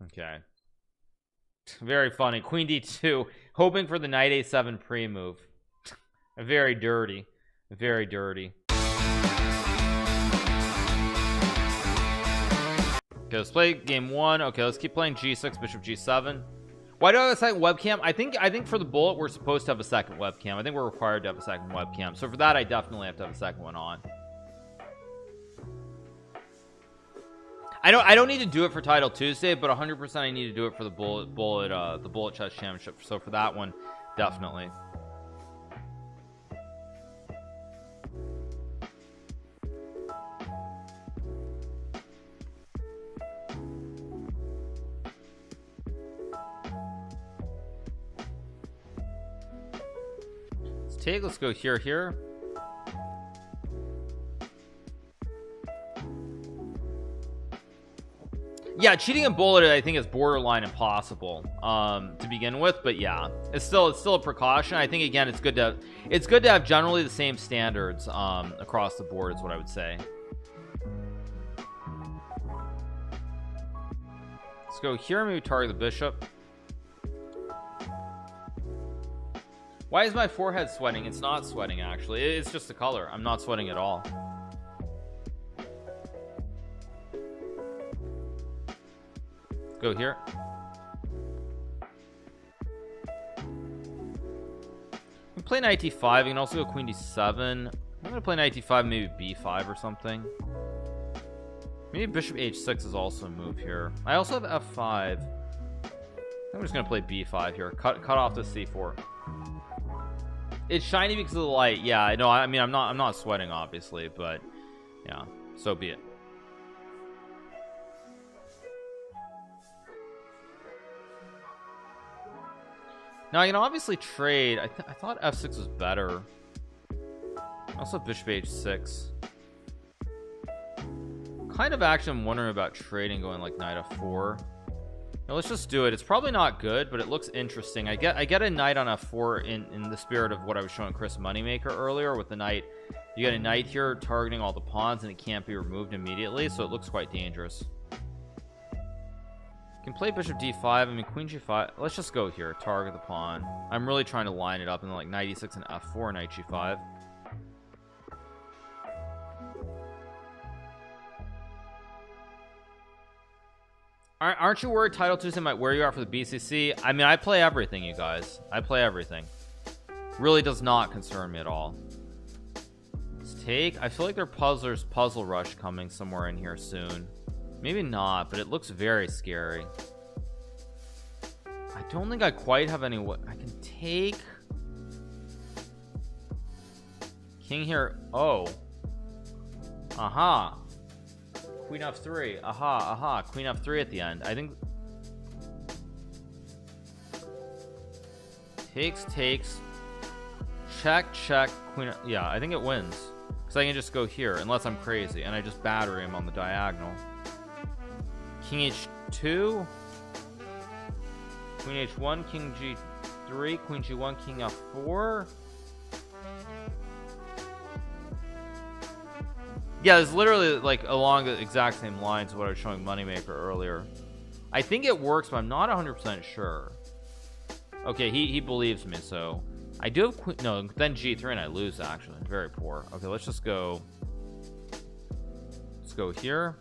Okay, very funny. Queen d2, hoping for the knight a7 pre-move. Very dirty, very dirty. Okay, let's play game one. Okay, let's keep playing g6, bishop g7. Why do I have a second webcam? I think for the bullet we're supposed to have a second webcam. I think we're required to have a second webcam, so for that I definitely have to have a second one on. I don't need to do it for Title Tuesday, but 100% I need to do it for the bullet chess championship. So for that one, definitely. Let's go here. Yeah, cheating in bullet I think is borderline impossible to begin with, but yeah, it's still a precaution. I think again it's good to have generally the same standards across the board is what I would say. Let's go here, maybe target the bishop. Why is my forehead sweating? It's not sweating actually, it's just the color. I'm not sweating at all. Go here. We play knight d5. You can also go queen d7. I'm gonna play knight d5, maybe b5 or something. Maybe bishop h6 is also a move here. I also have f5. I'm just gonna play b5 here. Cut off the c4. It's shiny because of the light. Yeah, I know. I mean, I'm not sweating obviously, but yeah, so be it. Now I can obviously trade. I thought f6 was better. Also bishop h6. Kind of actually I'm wondering about trading, going like knight f4. Now let's just do it. It's probably not good, but it looks interesting. I get a knight on f4 in the spirit of what I was showing Chris Moneymaker earlier with the knight. You get a knight here targeting all the pawns and it can't be removed immediately, so it looks quite dangerous. Can play bishop d5. I mean queen g5. Let's just go here, target the pawn. I'm really trying to line it up in like knight e6 and f4, knight g5. Aren't you worried Title Tuesday might wear you out for the BCC? I mean, I play everything, you guys. I play everything. Really does not concern me at all. Let's take. I feel like there's puzzle rush coming somewhere in here soon. Maybe not, but it looks very scary. I don't think I quite have any. I can take king here. Oh, aha. Queen f3. Aha. Queen f3 at the end. I think takes check queen. Yeah, I think it wins because I can just go here unless I'm crazy and I just batter him on the diagonal. King h2, queen h1, king g3, queen g1, king f4. Yeah, it's literally like along the exact same lines of what I was showing Moneymaker earlier. I think it works, but I'm not 100% sure. Okay, he believes me, so I do have queen. No, then g3 and I lose actually. Very poor. Okay, let's just go. Let's go here.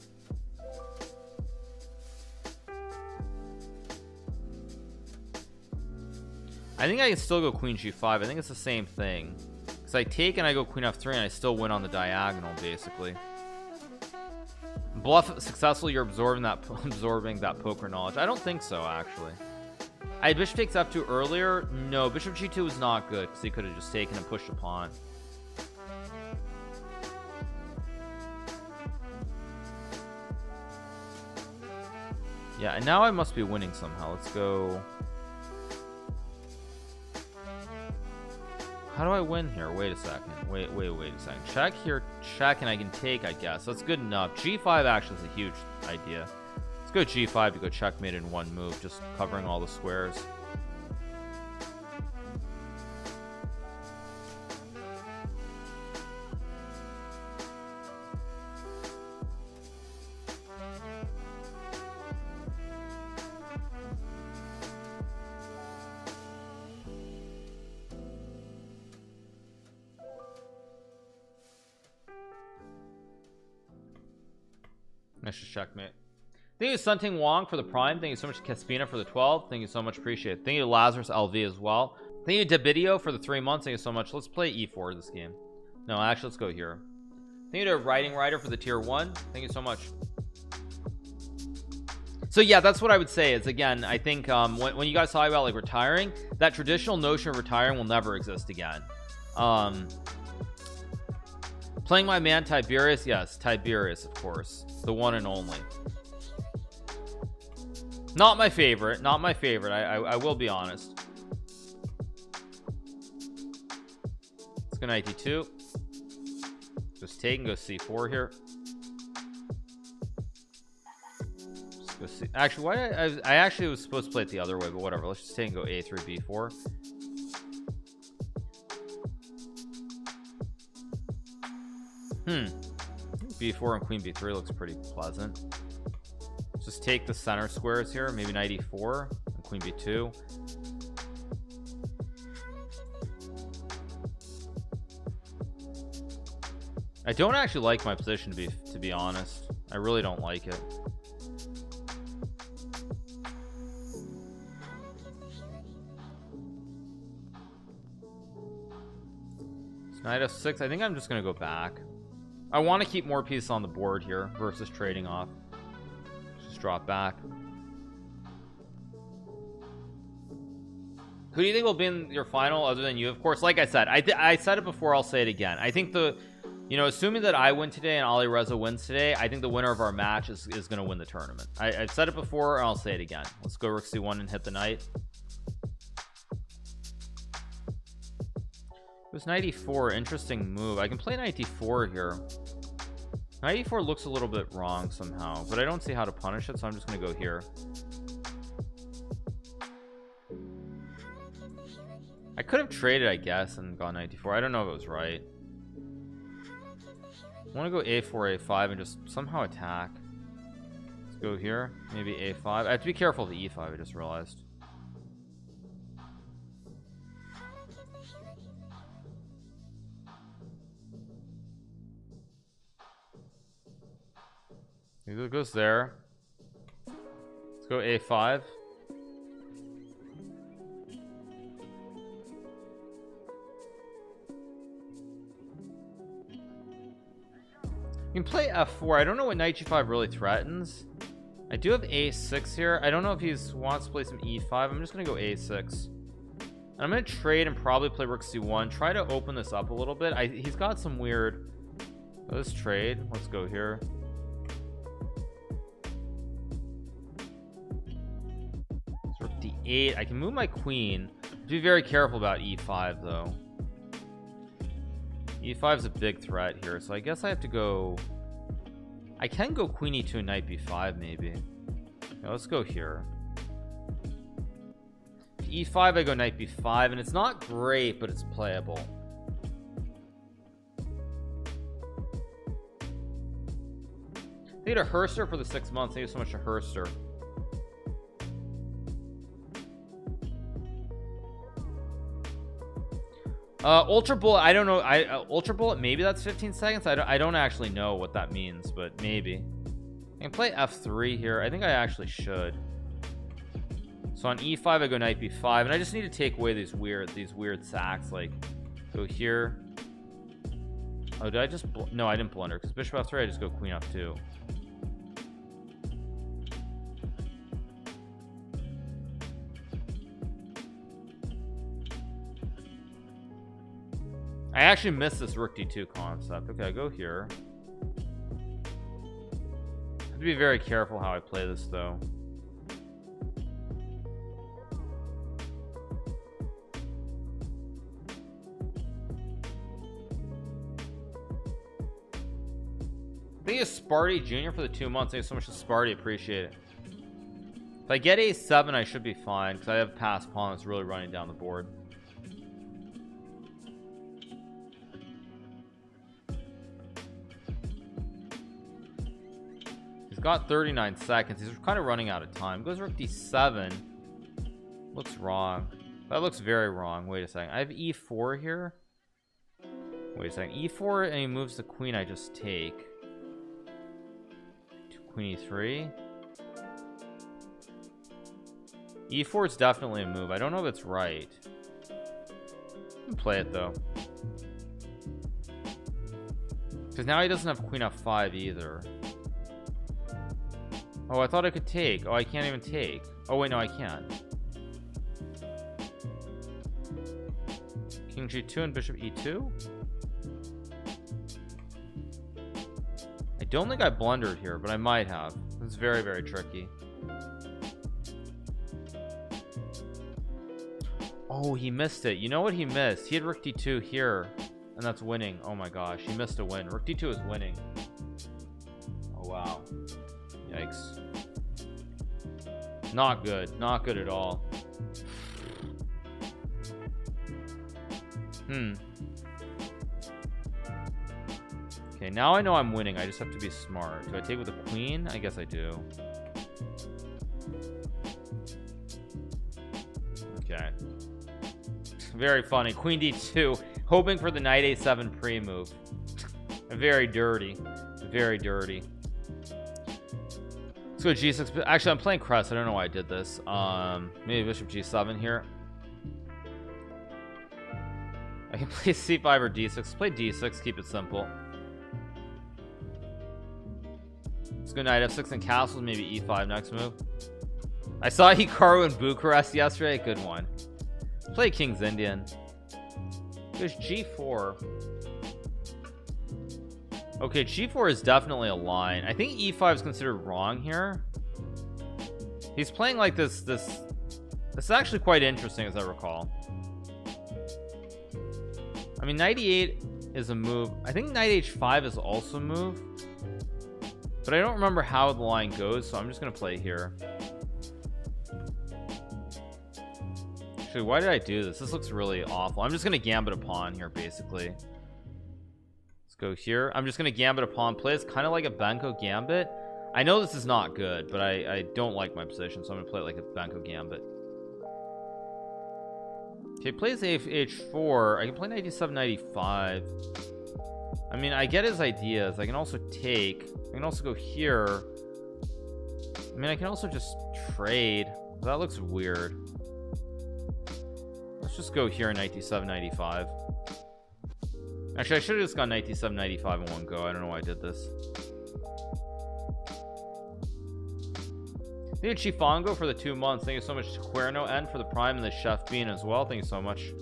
I think I can still go queen g5. I think it's the same thing because I take and I go queen f3 and I still win on the diagonal basically. Bluff successful, you're absorbing that poker knowledge. I don't think so actually. I had bishop takes f2 earlier. No, bishop g2 was not good because he could have just taken and pushed a pawn. Yeah, and now I must be winning somehow. Let's go. How do I win here? Wait a second. Wait a second. Check here, check, and I can take, I guess. That's good enough. G5 actually is a huge idea. Let's go G5 to go checkmate in one move, just covering all the squares. Nice checkmate. Thank you Sunting Wong for the prime. Thank you so much Caspina for the 12. Thank you so much, appreciate it. Thank you Lazarus LV as well. Thank you Debidio for the 3 months. Thank you so much. Let's play E4 this game. No, actually let's go here. Thank you to Writing Rider for the tier 1. Thank you so much. So yeah, that's what I would say is, again, I think when you guys talk about like retiring, that traditional notion of retiring will never exist again. Playing my man Tiberius, yes, Tiberius, of course, the one and only. Not my favorite, not my favorite. I will be honest. Let's go knight d2. Just take and go c4 here. Just go c. Actually, why I actually was supposed to play it the other way, but whatever. Let's just take and go a3 b4. B4 and queen b3 looks pretty pleasant. Let's just take the center squares here, maybe knight e4 and queen b2. I don't actually like my position to be honest. I really don't like it. It's knight f6. I think I'm just gonna go back. I want to keep more pieces on the board here versus trading off. Just drop back. Who do you think will be in your final other than you? Of course, like I said, I said it before, I'll say it again. I think assuming that I win today and Alireeza wins today, I think the winner of our match is going to win the tournament. I've said it before and I'll say it again. Let's go rook c1 and hit the knight. This knight e4, interesting move. I can play knight d4 here. Knight e4 looks a little bit wrong somehow, but I don't see how to punish it, so I'm just going to go here. I could have traded, I guess, and gone knight d4. I don't know if it was right. I want to go a4 a5 and just somehow attack. Let's go here, maybe a5. I have to be careful of the e5, I just realized. Maybe it goes there. Let's go a5. You can play f4. I don't know what knight g5 really threatens. I do have a6 here. I don't know if he wants to play some e5. I'm just gonna go a6. And I'm gonna trade and probably play rook c1. Try to open this up a little bit. He's got some weird. Let's trade. Let's go here. Rook d8. I can move my queen. Be very careful about e5 though. e5 is a big threat here, so I guess I have to go. I can go queen e2 and knight b5 maybe. Now let's go here. e5 I go knight b5, and it's not great, but it's playable. Thank you to Herster for the 6 months. Thank you so much to Herster. Ultra bullet, I don't know. Ultra bullet, maybe that's 15 seconds. I don't actually know what that means, but maybe. I can play f3 here. I think I actually should. So on e5 I go knight b5, and I just need to take away these weird sacks. Like go here. Oh, did I just no, I didn't blunder, because bishop f3 I just go queen f2. I actually missed this rook d2 concept. Okay, I go here. I have to be very careful how I play this though. Thank you Sparty Jr. for the 2 months. Thank you so much to Sparty, appreciate it. If I get a7 I should be fine, because I have passed pawn that's really running down the board. Got 39 seconds. He's kind of running out of time. Goes rook d7. Looks wrong. That looks very wrong. Wait a second. I have e4 here. Wait a second. E4 and he moves the queen. I just take. queen e3. e4 is definitely a move. I don't know if it's right. Play it though, because now he doesn't have queen f5 either. Oh, I thought I could take. Oh, I can't even take. Oh wait, no, I can. King g2 and bishop e2. I don't think I blundered here, but I might have. It's very, very tricky. Oh, he missed it. You know what he missed? He had rook d2 here, and that's winning. Oh my gosh, he missed a win. Rook d2 is winning. Oh wow. Yikes. Not good. Not good at all. Okay, now I know I'm winning. I just have to be smart. Do I take with the queen? I guess I do. Okay. Very funny. Queen d2, hoping for the knight a7 pre-move. Very dirty. Very dirty. Let's go g6. Actually, I'm playing crest. I don't know why I did this. Maybe bishop g7 here. I can play c5 or d6. Let's play d6. Keep it simple. Let's go knight f6 and castles. Maybe e5 next move. I saw Hikaru in Bucharest yesterday. Good one. Play King's Indian. There's g4. Okay, g4 is definitely a line. I think e5 is considered wrong here. He's playing like this is actually quite interesting, as I recall. I mean, knight e8 is a move. I think knight h5 is also a move, but I don't remember how the line goes, so I'm just gonna play here. Actually, why did I do this? This looks really awful. I'm just gonna gambit a pawn here, basically. Let's go here. I'm just gonna gambit a pawn. Play this kind of like a Benko gambit. I know this is not good, but I don't like my position, so I'm gonna play it like a Benko gambit. Okay, plays h4. I can play knight d7, knight e5. I mean, I get his ideas. I can also take. I can also go here. I mean, I can also just trade. That looks weird. Let's just go here, knight d7, knight e5. Actually, I should have just gone knight d7, knight e5 in one go. I don't know why I did this. Thank you, Chifongo, for the 2 months. Thank you so much, Querno N, for the prime and the Chef Bean as well. Thank you so much.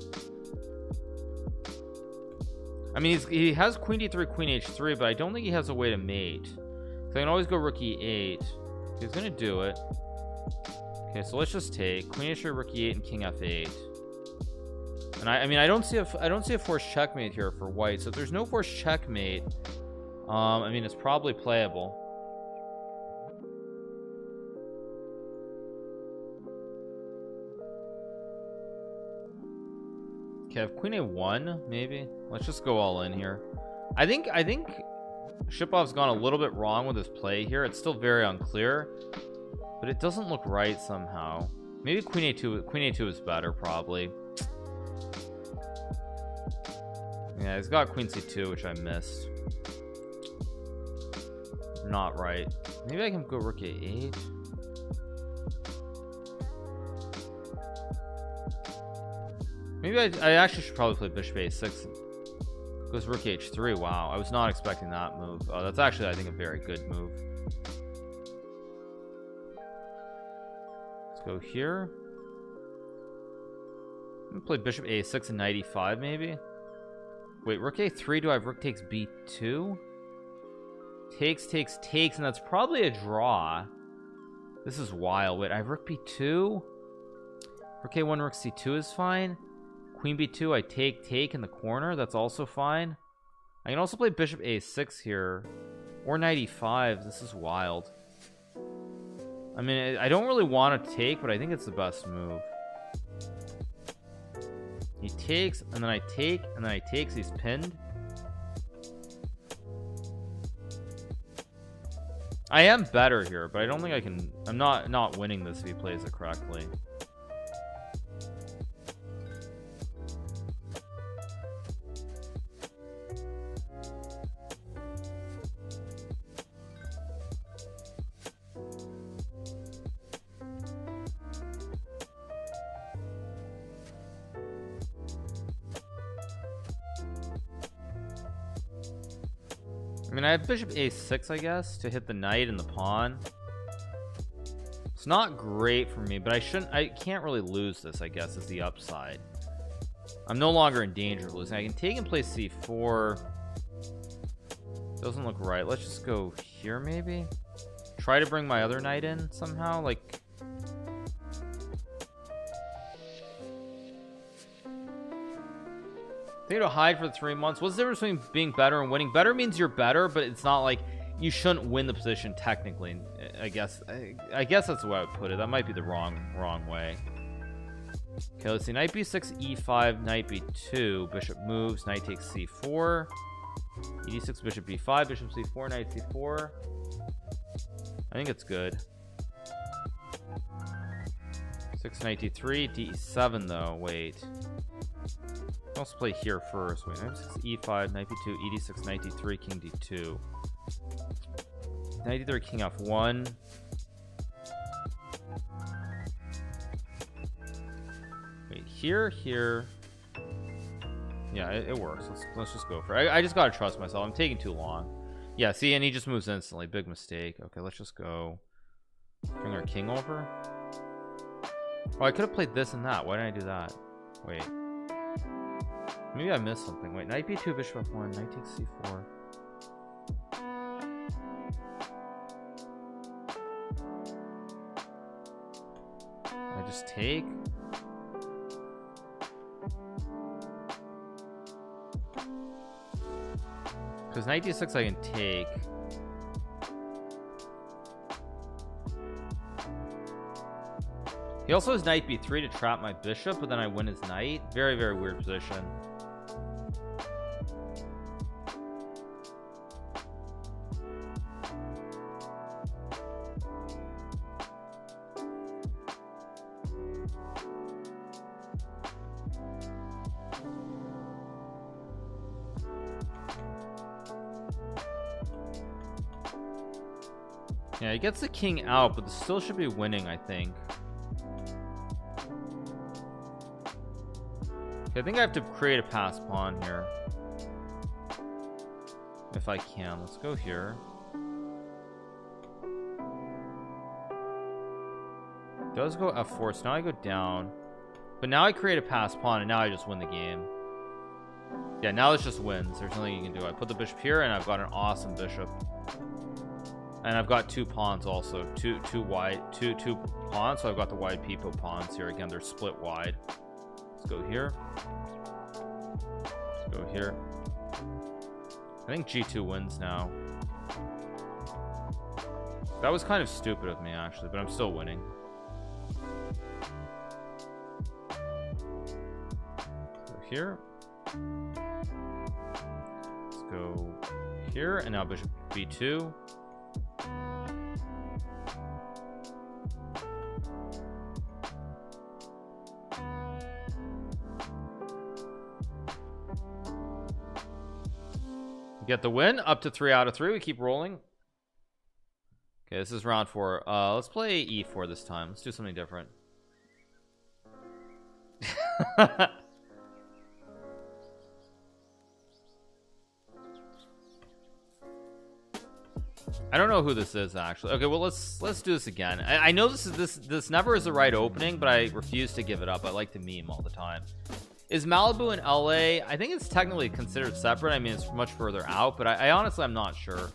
I mean, he has queen d3, queen h3, but I don't think he has a way to mate. So I can always go rook e8. He's gonna do it. Okay, so let's just take queen h3, rook e8, and king f8. And I mean, I don't see a forced checkmate here for white. So if there's no forced checkmate, I mean, it's probably playable. Okay, I have queen a1, maybe. Let's just go all in here. I think Shipov's gone a little bit wrong with his play here. It's still very unclear, but it doesn't look right somehow. Maybe queen a2. Queen a2 is better, probably. Yeah, he's got queen c2, which I missed. Not right. Maybe I can go rook a8. Maybe I actually should probably play bishop a6. Goes rook h3. Wow, I was not expecting that move. Oh, that's actually, I think, a very good move. Let's go here. I'm gonna play bishop a6 and knight e5, maybe. Wait, rook a3. Do I have rook takes b2? Takes, and that's probably a draw. This is wild. Wait, I have rook b2. Rook a1, rook c2 is fine. Queen b2, I take in the corner. That's also fine. I can also play bishop a6 here, or knight e5. This is wild. I mean, I don't really want to take, but I think it's the best move. He takes, and then I take, and then I take, so he's pinned. I am better here, but I don't think I can. I'm not winning this if he plays it correctly. I mean, I have bishop a6, I guess, to hit the knight and the pawn. It's not great for me, but I can't really lose this, I guess, is the upside. I'm no longer in danger of losing. I can take and play c4. Doesn't look right. Let's just go here, maybe. Try to bring my other knight in somehow, like. Think to hide for 3 months. What's the difference between being better and winning? Better means you're better, but it's not like you shouldn't win the position technically. I guess that's the way I would put it. That might be the wrong way. Okay, let's see. Knight b6, e5, knight b2, bishop moves, knight takes c4, e6, bishop b5, bishop c4, knight c4. I think it's good. 6, knight d3, d7 though. Wait. Let's play here first. Wait, knight 6, e5, knight b2, ed6, knight d3, king d2. Knight d3, king f1. Wait, here. Yeah, it works. Let's just go for it. I just gotta trust myself. I'm taking too long. Yeah, see, and he just moves instantly. Big mistake. Okay, let's just go bring our king over. Oh, I could have played this and that. Why didn't I do that? Wait. Maybe I missed something. Wait, knight b2, bishop f1, knight takes c4. I just take. Because knight d6 I can take. He also has knight b3 to trap my bishop, but then I win his knight. Very, very weird position. Yeah, he gets the king out, but still should be winning, I think. Okay, I think I have to create a pass pawn here. If I can. Let's go here. Does go f4, so now I go down. But now I create a pass pawn, and now I just win the game. Yeah, now it's just wins. There's nothing you can do. I put the bishop here, and I've got an awesome bishop. And I've got two pawns also, two pawns, so I've got the wide pivot pawns here. Again, they're split wide. Let's go here. Let's go here. I think g2 wins now. That was kind of stupid of me, actually, but I'm still winning. Let's go here. Let's go here, and now bishop b2. Get the win, up to 3 out of 3. We keep rolling. Okay, this is round 4. Let's play e4 this time. Let's do something different. I don't know who this is actually. Okay, well let's do this again. I know this never is the right opening, but I refuse to give it up. I like to meme all the time. Is Malibu in LA? I think it's technically considered separate. I mean, it's much further out, but I honestly I'm not sure.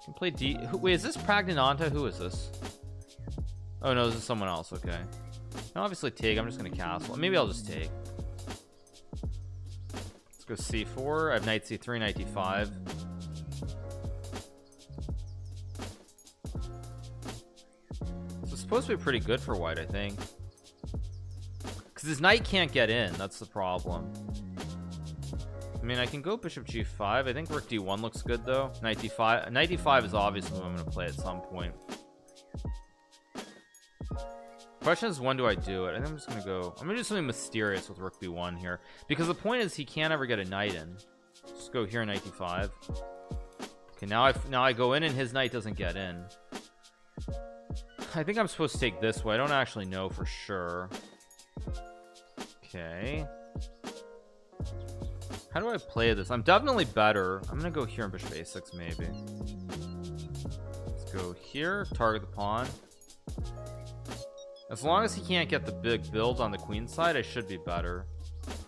Can play D. Wait, is this Pragnananta? Who is this? Oh no, this is someone else. Okay. I'll obviously take. I'm just gonna castle. Maybe I'll just take. Let's go c4. I have knight c3, knight d5. So it's supposed to be pretty good for white, I think. Because his knight can't get in. That's the problem. I mean, I can go bishop g5. I think rook d1 looks good though. Knight d5. Knight d5 is obviously what I'm going to play at some point. Question is, when do I do it? I think I'm just going to go. I'm going to do something mysterious with rook b1 here, because the point is he can't ever get a knight in. Just go here, knight d5. Okay, now I go in and his knight doesn't get in. I think I'm supposed to take this way. I don't actually know for sure. Okay. How do I play this? I'm definitely better. I'm gonna go here on bishop a6 maybe. Let's go here, target the pawn. As long as he can't get the big build on the queen side, I should be better.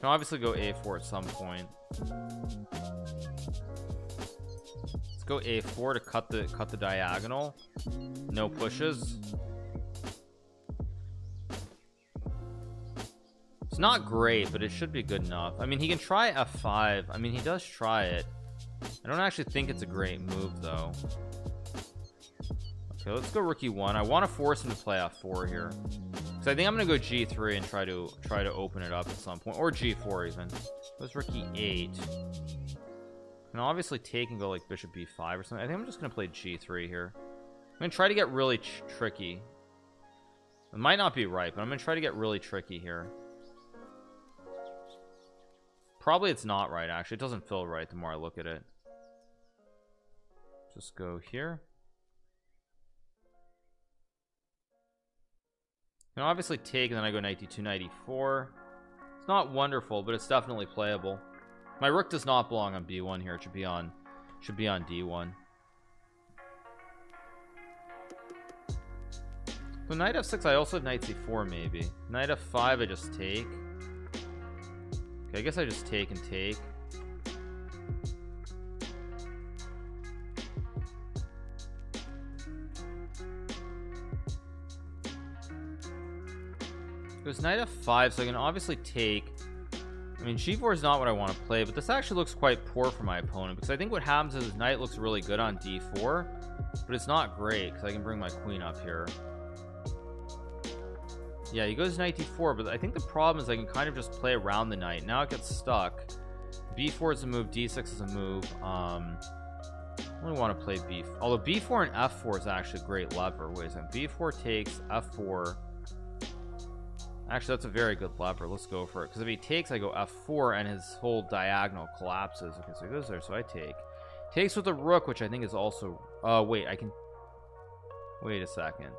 Can obviously go a4 at some point. Let's go a4 to cut the diagonal. No pushes. It's not great, but it should be good enough. I mean, he can try f5. I mean, he does try it. I don't actually think it's a great move though. Okay, let's go rook e1. I want to force him to play f4 here, because I think I'm gonna go g3 and try to open it up at some point, or g4 even. Let's rook e8. And obviously take and go like bishop b5 or something. I think I'm just gonna play g3 here. I'm gonna try to get really tricky. It might not be right, but I'm gonna try to get really tricky here. Probably it's not right, actually. It doesn't feel right the more I look at it. Just go here. And obviously take, and then I go knight d2, knight e4. It's not wonderful, but it's definitely playable. My rook does not belong on b1 here. It should be on d1. So knight f6, I also have knight c4 maybe. Knight f5, I just take. Okay, I guess I just take and take. Goes knight f5, so I can obviously take. I mean, g4 is not what I want to play, but this actually looks quite poor for my opponent, because I think what happens is his knight looks really good on d4, but it's not great because I can bring my queen up here. Yeah, he goes knight d4, but I think the problem is I can kind of just play around the knight. Now it gets stuck. b4 is a move, d6 is a move. I only want to play b4, although b4 and f4 is actually a great lever. Wait a second, b4 takes, f4. Actually, that's a very good lever. Let's go for it, because if he takes, I go f4 and his whole diagonal collapses. Okay, so he goes there, so I take. Takes with a rook, which I think is also wait, I can wait a second.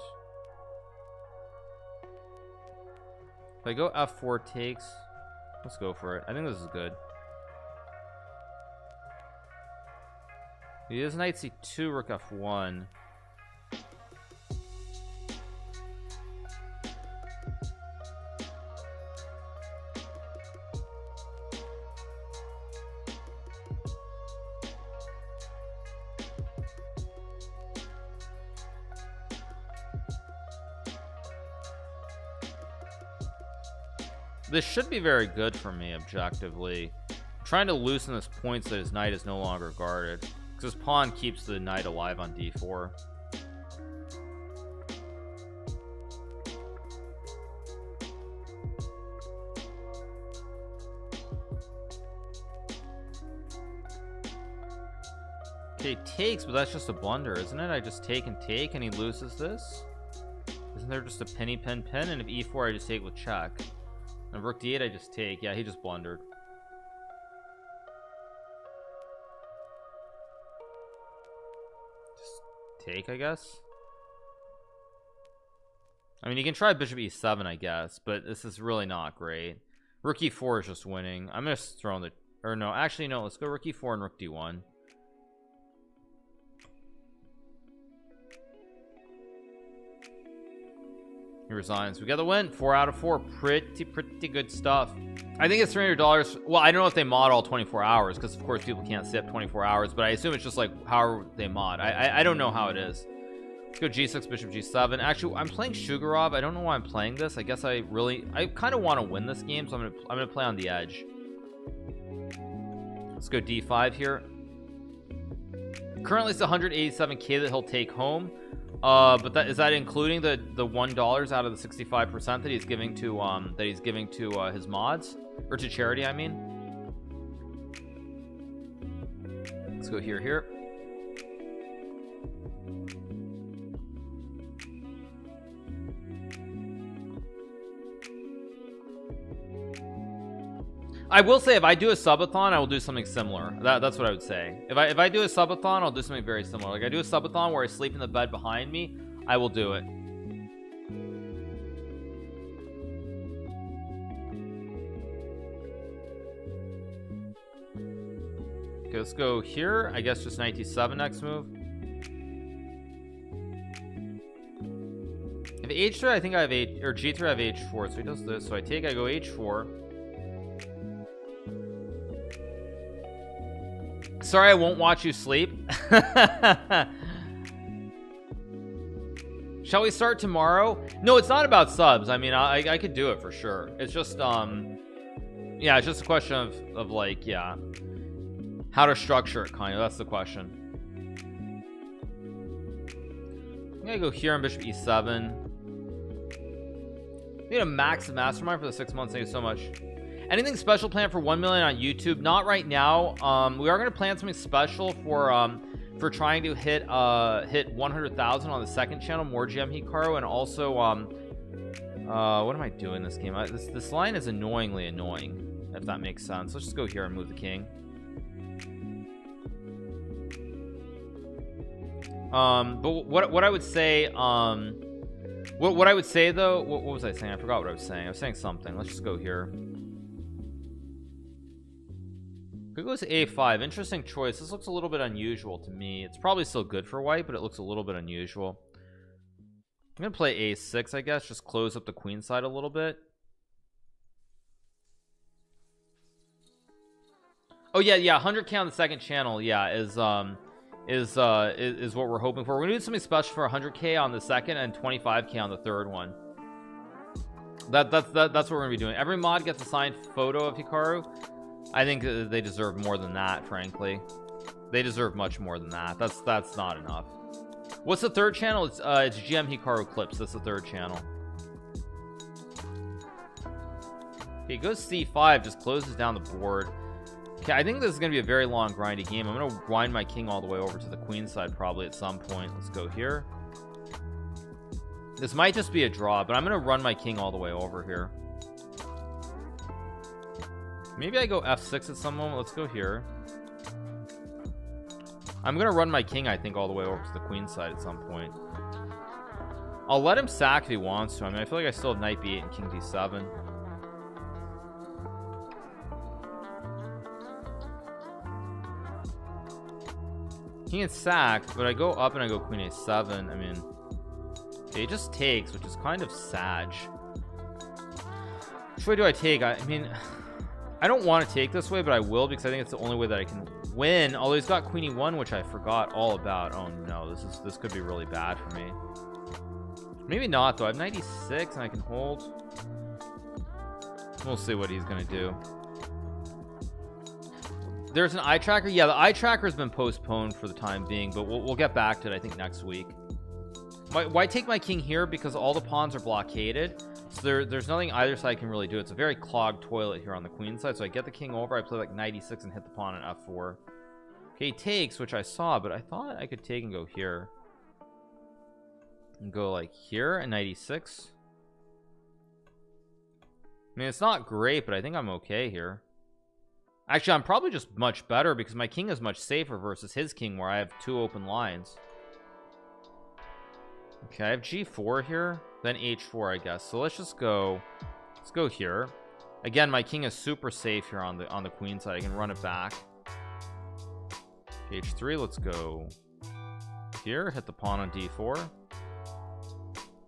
If I go f4 takes, let's go for it. I think this is good. He is knight c2, rook f1. This should be very good for me objectively. I'm trying to loosen this point so that his knight is no longer guarded, because his pawn keeps the knight alive on d4. Okay, takes, but that's just a blunder, isn't it? I just take and he loses this. Isn't there just a penny pin, and if e4 I just take with check? And rook d8 I just take. Yeah, he just blundered. Just take, I guess. I mean, you can try bishop e7, I guess, but this is really not great. Rook e4 is just winning. I'm gonna throw in the, or no, actually no, let's go rook e4 and rook d1. He resigns. We got the win. 4 out of 4. Pretty good stuff. I think it's $300. Well, I don't know if they mod all 24 hours, because of course people can't stay up 24 hours, but I assume it's just like how they mod. I don't know how it is. Let's go g6, bishop g7. Actually, I'm playing Shugarov. I don't know why I'm playing this. I guess I kind of want to win this game, so I'm gonna play on the edge. Let's go d5 here. Currently it's 187k that he'll take home. But is that including the $1 out of the 65% that he's giving to his mods, or to charity, I mean? Let's go here. I will say, if I do a subathon, I will do something similar. That's what I would say. If I do a subathon, I'll do something very similar. Like I do a subathon where I sleep in the bed behind me, I will do it. Okay, let's go here. I guess just knight d7 next move. If h3, I think I have h, or g3, I have h4. So he does this. So I take, I go h4. Sorry, I won't watch you sleep. Shall we start tomorrow? No, it's not about subs. I mean, I could do it for sure. It's just yeah, it's just a question of like, yeah, how to structure it, kind of. That's the question. I'm gonna go here on bishop e7. We need a max mastermind for the 6 months. Thank you so much. Anything special planned for 1 million on YouTube? Not right now. We are going to plan something special for trying to hit 100,000 on the second channel, more GM Hikaru, and also what am I doing this game? This line is annoyingly annoying, if that makes sense. Let's just go here and move the king. But what I would say, what I would say though, what was I saying? I forgot what I was saying. I was saying something. Let's just go here. Could go to a5. Interesting choice. This looks a little bit unusual to me. It's probably still good for white, but it looks a little bit unusual. I'm gonna play a6, I guess. Just close up the queen side a little bit. Oh yeah, 100k on the second channel. Yeah, is what we're hoping for. We're gonna do something special for 100k on the second and 25k on the third one. That's what we're gonna be doing. Every mod gets a signed photo of Hikaru. I think they deserve more than that, frankly. They deserve much more than that. That's not enough. What's the third channel? It's GM Hikaru clips. That's the third channel. Okay, goes c5, just closes down the board. Okay, I think this is gonna be a very long grindy game. I'm gonna wind my king all the way over to the queen side probably at some point. Let's go here. This might just be a draw, but I'm gonna run my king all the way over here. Maybe I go f6 at some moment. Let's go here. I'm gonna run my king, I think, all the way over to the queen side at some point. I'll let him sack if he wants to. I mean, I feel like I still have knight b8 and king d7. King is sacked, but I go up and I go queen a7. I mean, it just takes, which is kind of sag. Which way do I take? I mean, I don't want to take this way, but I will because I think it's the only way that I can win. Although he's got queen e1, which I forgot all about. Oh no, this could be really bad for me. Maybe not though. I have 96 and I can hold. We'll see what he's gonna do. There's an eye tracker. Yeah, the eye tracker has been postponed for the time being, but we'll get back to it, I think, next week. Why take my king here? Because all the pawns are blockaded. So there's nothing either side can really do. It's a very clogged toilet here on the queen side. So I get the king over. I play like 96 and hit the pawn on f4. Okay, he takes, which I saw, but I thought I could take and go here. And go like here and 96. I mean, it's not great, but I think I'm okay here. Actually, I'm probably just much better because my king is much safer versus his king where I have two open lines. Okay, I have g4 here, then h4, I guess. So let's go here. Again, my king is super safe here on the queen side. I can run it back. h3, let's go here, hit the pawn on d4.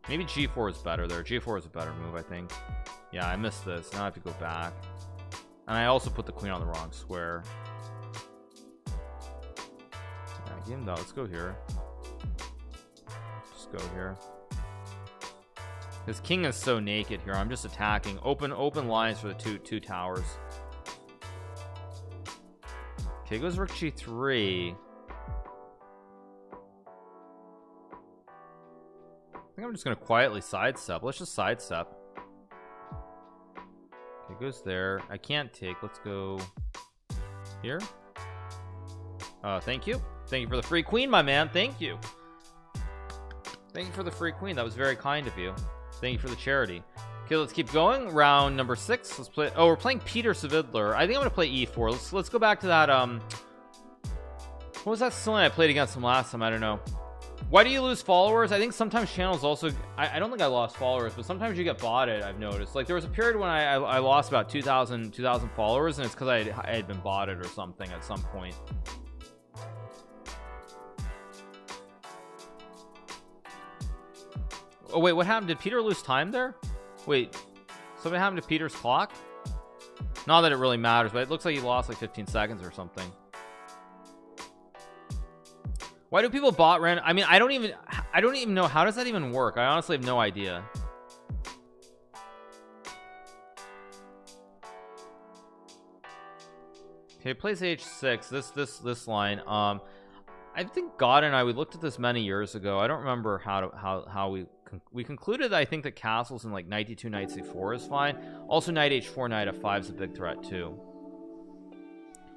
Maybe g4 is better there. g4 is a better move, I think. Yeah, I missed this. Now I have to go back. And I also put the queen on the wrong square. Yeah, give him that. Let's go here. Just go here. His king is so naked here. I'm just attacking. Open lines for the two towers. Okay, goes rook g3. I think I'm just gonna quietly sidestep. Let's just sidestep. Okay, goes there. I can't take. Let's go here. Thank you for the free queen, my man. Thank you for the free queen. That was very kind of you. Thank you for the charity. Okay, let's keep going. Round number 6. Let's play. Oh, we're playing Peter Svidler. I think I'm gonna play e4. Let's go back to that. What was that song I played against him last time? I don't know. Why do you lose followers? I think sometimes channels also, I don't think I lost followers, but sometimes you get botted. I've noticed, like, there was a period when I lost about 2,000 followers, and it's because I had been botted or something at some point. Oh wait, what happened? Did Peter lose time there? Wait, something happened to Peter's clock? Not that it really matters, but it looks like he lost like 15 seconds or something. Why do people bot random? I mean, I don't even know. How does that even work? I honestly have no idea. Okay, plays H6. This line. I think God and we looked at this many years ago. I don't remember how we concluded that I think that castles in like knight d2, knight c4 is fine. Also, knight h4, knight f5 is a big threat too.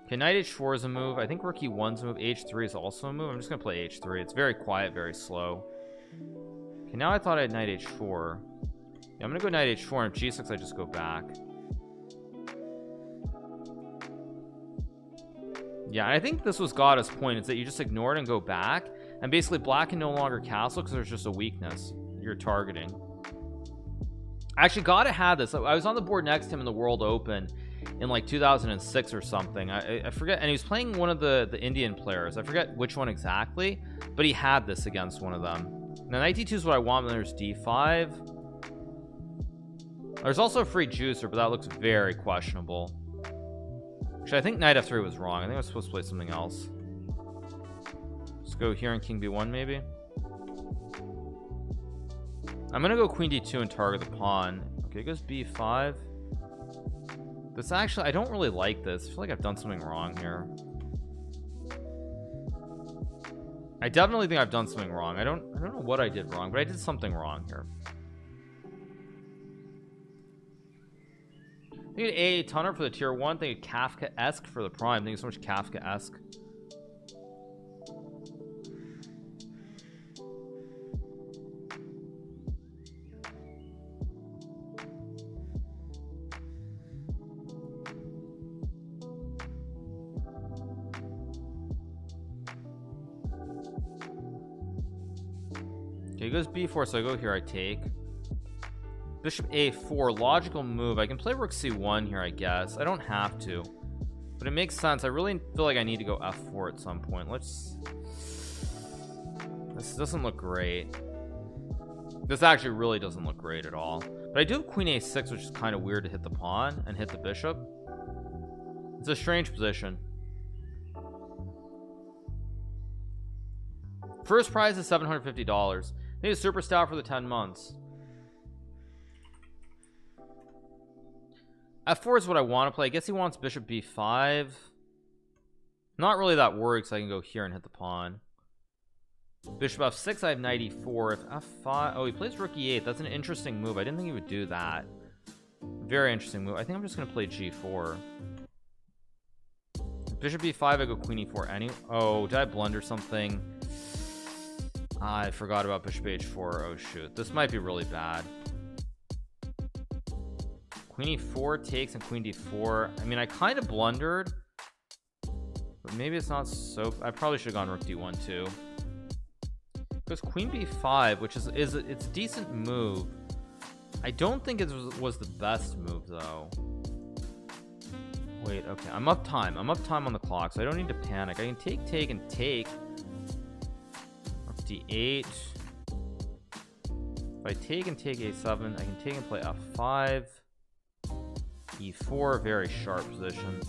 Okay, knight h4 is a move. I think rook e1's a move. H3 is also a move. I'm just gonna play h3. It's very quiet, very slow. Okay, now I thought I had knight h4. Yeah, I'm gonna go knight h4, and if g6 I just go back. Yeah, I think this was Gada's point, is that you just ignore it and go back, and basically black can no longer castle because there's just a weakness you're targeting. Actually, Gada had this. I was on the board next to him in the World Open in like 2006 or something. I forget, and he was playing one of the Indian players. I forget which one exactly, but he had this against one of them. Now knight d2 is what I want, but there's d5. There's also a free juicer, but that looks very questionable. Actually, I think knight f3 was wrong. I think I was supposed to play something else. Let's go here in king b1 maybe. I'm gonna go queen d2 and target the pawn. Okay, it goes b5. This actually, I don't really like this. I feel like I've done something wrong here. I definitely think I've done something wrong. I don't know what I did wrong, but I did something wrong here. I think a tonner for the tier 1. I think Kafka-esque for the prime. I think it's so much Kafka-esque. Okay, he goes b4, so I go here, I take. Bishop a4, logical move. I can play rook c1 here, I guess. I don't have to, but it makes sense. I really feel like I need to go f4 at some point. This doesn't look great. This actually really doesn't look great at all. But I do have queen a6, which is kind of weird to hit the pawn and hit the bishop. It's a strange position. First prize is $750. Need a super stout for the 10 months. f4 is what I want to play. I guess he wants bishop b5. Not really that worried, because I can go here and hit the pawn. Bishop f6, I have knight e4. If f5, oh, he plays rook e8. That's an interesting move. I didn't think he would do that. Very interesting move. I think I'm just going to play g4. Bishop b5, I go queen e4 anyway. Oh, did I blunder something? I forgot about bishop h4. Oh shoot, this might be really bad. Queen e4 takes and queen d4. I mean, I kind of blundered, but maybe it's not so. I probably should have gone rook d1 too. Goes queen b5, which is it's a decent move. I don't think it was the best move though. Wait, okay, I'm up time on the clock, so I don't need to panic. I can take and take. Rook d8. If I take and take a7, I can take and play f5. e4, very sharp position.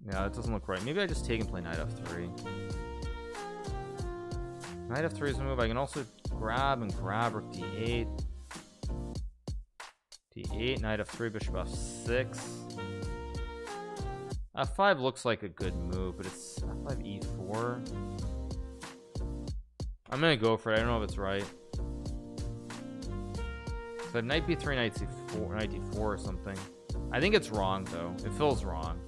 Yeah, it doesn't look right. Maybe I just take and play knight f3. Knight f3 is a move. I can also grab rook d8. d8, knight f3, bishop f6. f5 looks like a good move, but it's f5 e4. I'm gonna go for it. I don't know if it's right. So I have knight b3, knight c4, knight d4 or something. I think it's wrong though. It feels wrong.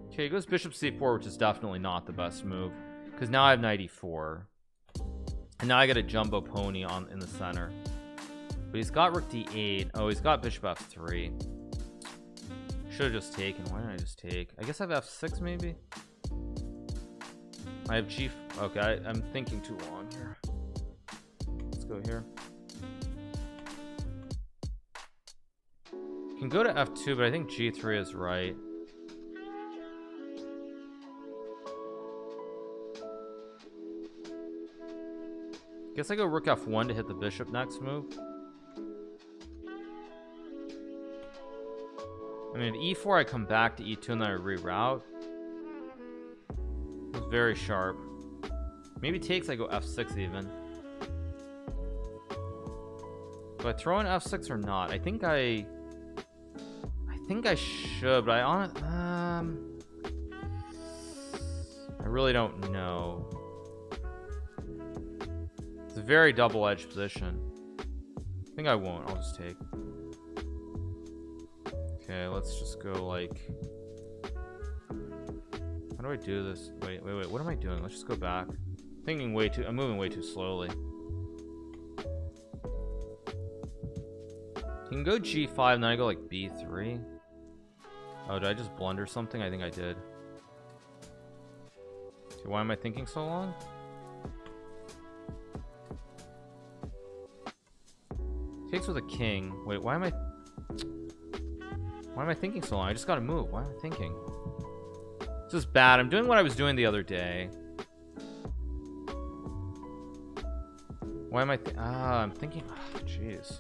Okay, it goes bishop c4, which is definitely not the best move, because now I have knight e4. And now I got a jumbo pony on in the center. But he's got rook d8. Oh, he's got bishop f3. Should have just taken. Why didn't I just take? I guess I have f6 maybe. I have g. Okay, I'm thinking too long here. Let's go here. You can go to f2, but I think g3 is right. Guess I go rook f1 to hit the bishop next move. I mean, if e4, I come back to e2 and then I reroute. It's very sharp. Maybe takes, I go f6 even. Do I throw in f6 or not? I think I should, but I really don't know. It's a very double-edged position. I think I won't. I'll just take. Okay, let's just go like. How do I do this? Wait. What am I doing? Let's just go back. I'm moving way too slowly. You can go g5 and then I go like b3. Oh, did I just blunder something? I think I did. Okay, why am I thinking so long? Takes with a king. Wait, why am I thinking so long? I just gotta move. Why am I thinking? This is bad. I'm doing what I was doing the other day. Why am I I'm thinking. Jeez.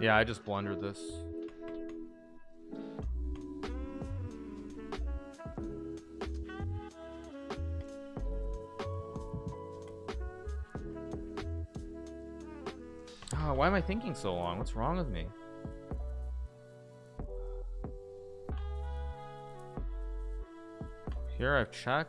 Yeah, I just blundered this. Oh, why am I thinking so long? What's wrong with me? Here I have check.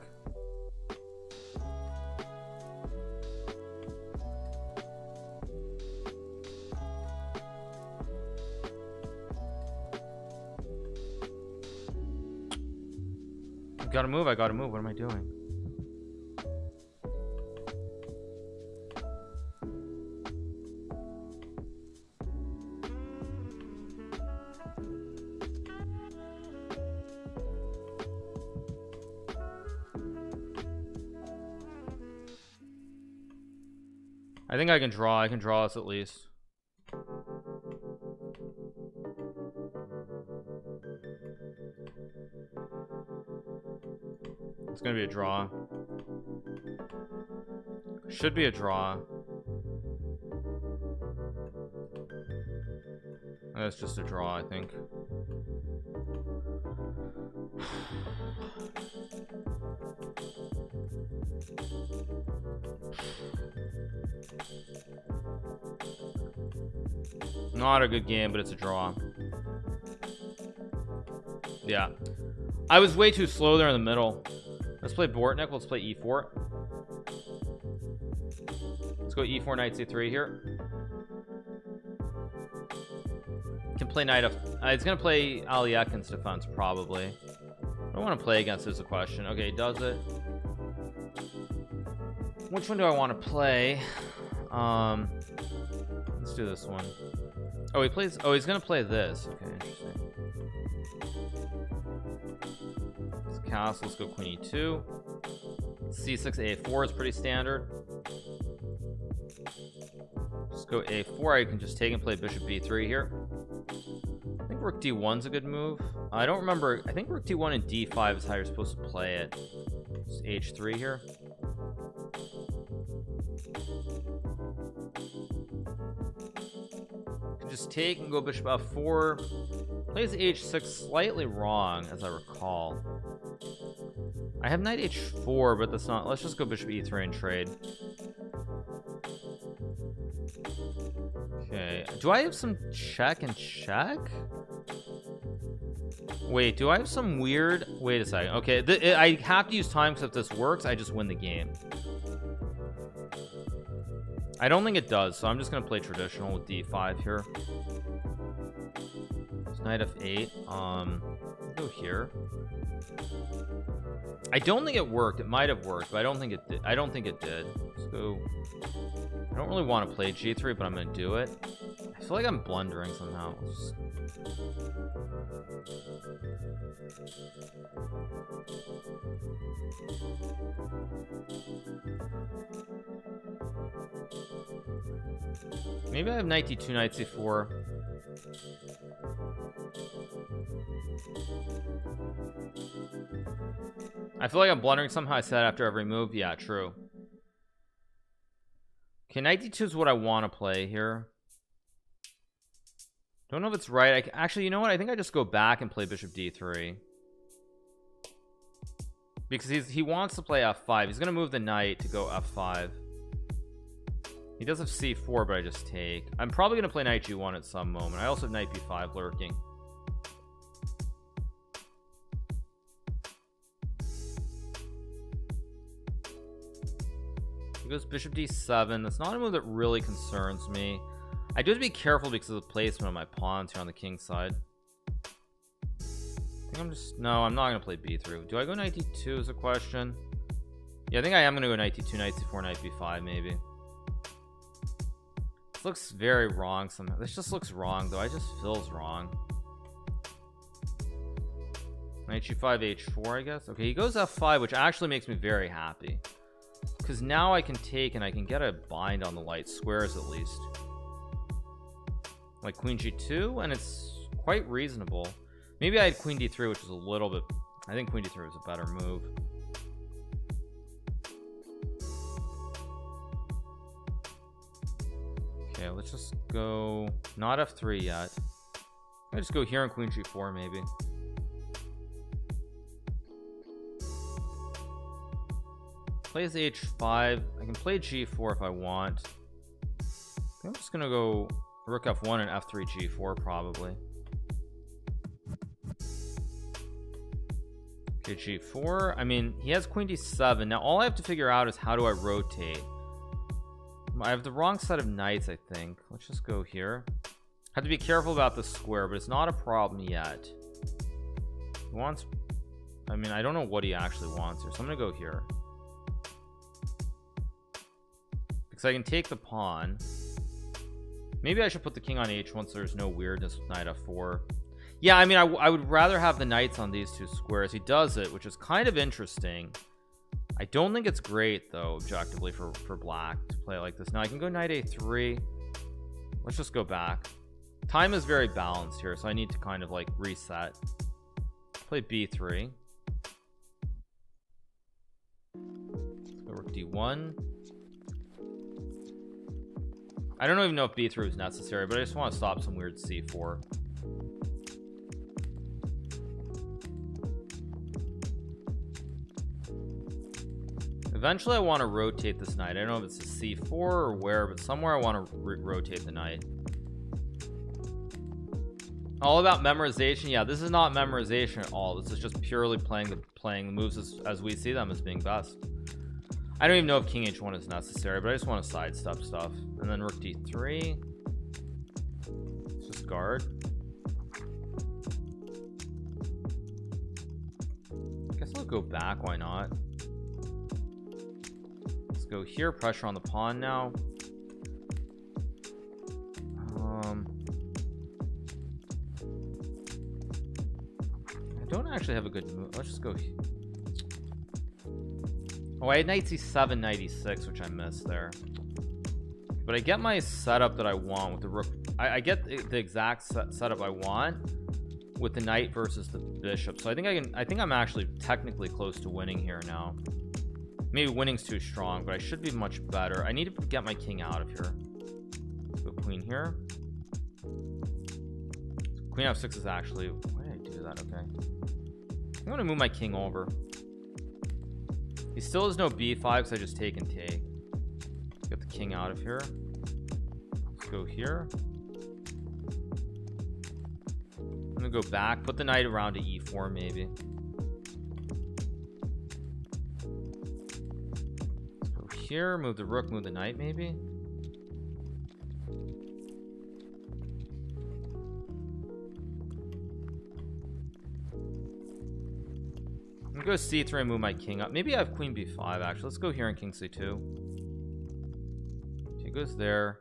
I gotta move. What am I doing? I think I can draw. I can draw this at least. It's gonna be a draw. Should be a draw. That's just a draw, I think. Not a good game, but it's a draw. Yeah. I was way too slow there in the middle. Let's play Bortnik. Let's play e4. Let's go e4, knight c3 here. Can play knight of. He's gonna play Alireeza against defense probably. I don't want to play against is a question. Okay, he does it. Which one do I want to play? Let's do this one. Oh, he plays. Oh, he's gonna play this. Okay, interesting. Castle. Let's go queen e2. c6 a4 is pretty standard. Let's go a4. I can just take and play bishop b3 here. I think rook d1's a good move. I don't remember. I think rook d1 and d5 is how you're supposed to play it. Just h3 here. Can just take and go bishop f4. Plays h6 slightly wrong, as I recall. I have knight h4, but that's not. Let's just go bishop e3 and trade. Okay. Do I have some check and check? Wait, do I have some weird? Wait a second. Okay, I have to use time because if this works, I just win the game. I don't think it does, so I'm just gonna play traditional with d5 here. It's knight f8. Go here. I don't think it worked. It might have worked, but I don't think it did. Let's go. I don't really want to play g3, but I'm gonna do it. I feel like I'm blundering somehow. Maybe I have knight d2, knight c4. I feel like I'm blundering somehow. I said after every move. Yeah, true. Okay, knight d2 is what I want to play here. Don't know if it's right. Actually, you know what? I think I just go back and play bishop d3 because he wants to play f5. He's gonna move the knight to go f5. He does have c4, but I just take. I'm probably gonna play knight g1 at some moment. I also have knight b5 lurking. He goes bishop d7. That's not a move that really concerns me. I do have to be careful because of the placement of my pawns here on the king side. I think I'm just no, I'm not gonna play b3. Do I go knight d2 is a question. Yeah, I think I am gonna go knight d2, knight c4, knight b5 maybe. This looks very wrong somehow. This just looks wrong though. It just feels wrong. Knight g5, h4, I guess. Okay, he goes f5, which actually makes me very happy because now I can take and I can get a bind on the light squares at least. Like queen g2, and it's quite reasonable. Maybe I had queen d3, which is a little bit. I think queen d3 was a better move. Okay, let's just go not f3 yet. I just go here on queen g4 maybe. Plays h5. I can play g4 if I want. I'm just gonna go rook f1 and f3 g4 probably. Okay, g4. I mean, he has queen d7. Now all I have to figure out is how do I rotate. I have the wrong set of knights, I think. Let's just go here. Have to be careful about the square, but it's not a problem yet. He wants, I mean, I don't know what he actually wants here, so I'm gonna go here because I can take the pawn. Maybe I should put the king on h once there's no weirdness with knight f4. Yeah, I mean, I would rather have the knights on these two squares. He does it, which is kind of interesting. I don't think it's great though objectively for black to play like this. Now I can go knight a3. Let's just go back. Time is very balanced here, so I need to kind of like reset. Play b3. Let's go rook d1. I don't even know if b3 is necessary, but I just want to stop some weird c4. Eventually I want to rotate this knight. I don't know if it's a c4 or where, but somewhere I want to rotate the knight. All about memorization. Yeah, this is not memorization at all. This is just purely playing the moves as we see them as being best. I don't even know if king h1 is necessary, but I just want to sidestep stuff. And then rook d3. Let's just guard. I guess I'll go back. Why not? Let's go here. Pressure on the pawn now. I don't actually have a good move. Let's just go here. Oh, I had knight c7, knight e6, which I missed there. But I get my setup that I want with the rook. I get the exact setup I want with the knight versus the bishop. So I think I'm actually technically close to winning here now. Maybe winning's too strong, but I should be much better. I need to get my king out of here. Let's go queen here. Queen f6 is actually, why did I do that? Okay, I'm gonna move my king over. He still has no b5 because I just take and take. Get the king out of here. Let's go here. I'm gonna go back, put the knight around to e4 maybe. Let's go here, move the rook, move the knight maybe. I'll go c3 and move my king up. Maybe I have queen b5 actually. Let's go here in king c2. He goes there.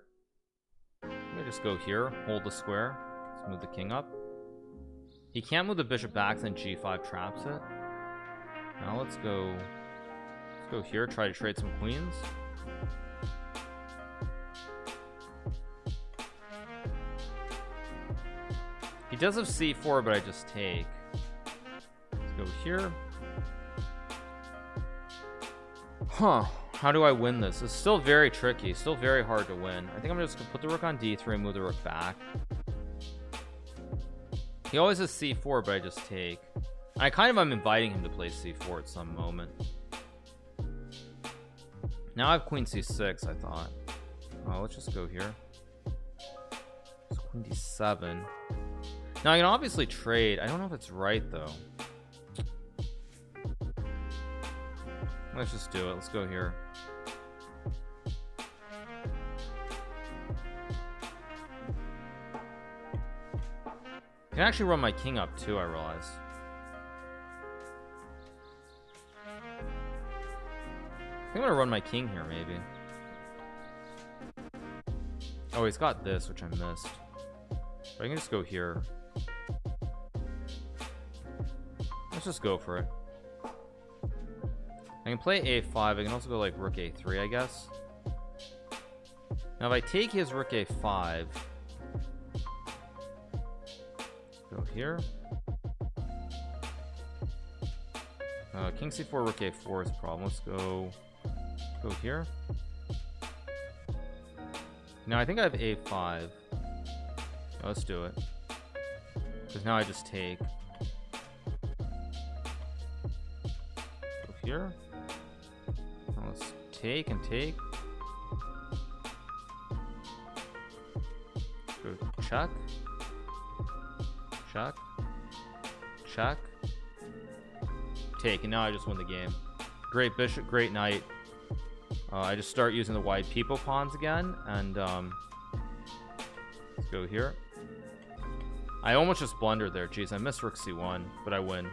I'm gonna just go here, hold the square. Let's move the king up. He can't move the bishop back, then g5 traps it. Now let's go here, try to trade some queens. He does have c4, but I just take. Let's go here. Huh, how do I win this? It's still very tricky, still very hard to win. I think I'm just gonna put the rook on d3 and move the rook back. He always has c4, but I just take. I kind of am inviting him to play c4 at some moment. Now I have queen c6, I thought. Oh, let's just go here. It's queen d7. Now I can obviously trade. I don't know if it's right though. Let's just do it. Let's go here. I can actually run my king up too, I realize. I think I'm gonna run my king here, maybe. Oh, he's got this, which I missed. But I can just go here. Let's just go for it. I can play a5. I can also go like rook a3, I guess. Now if I take his rook a5, go here. King c4, rook a4 is a problem. Let's go here. Now I think I have a5. Oh, let's do it. Because now I just take. Go here. Now let's take and take. Go check. Check. Check. Take. And now I just win the game. Great bishop, great knight. I just start using the wide people pawns again. And let's go here. I almost just blundered there. Jeez, I missed rook c1, but I win.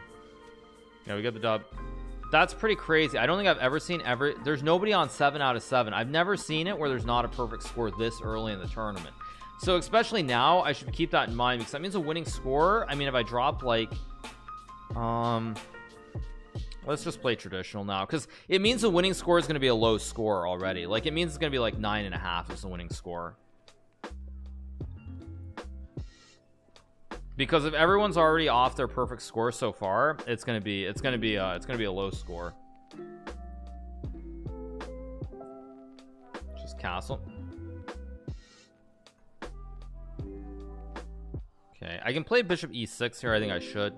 Yeah, we got the dub. That's pretty crazy. I don't think I've ever seen there's nobody on 7 out of 7. I've never seen it where there's not a perfect score this early in the tournament. So especially now, I should keep that in mind because that means a winning score. I mean, if I drop like let's just play traditional now because it means the winning score is going to be a low score already. Like it means it's going to be like 9.5 is the winning score. Because if everyone's already off their perfect score so far, it's gonna be a low score. Just castle. Okay, I can play bishop e6 here. I think I should.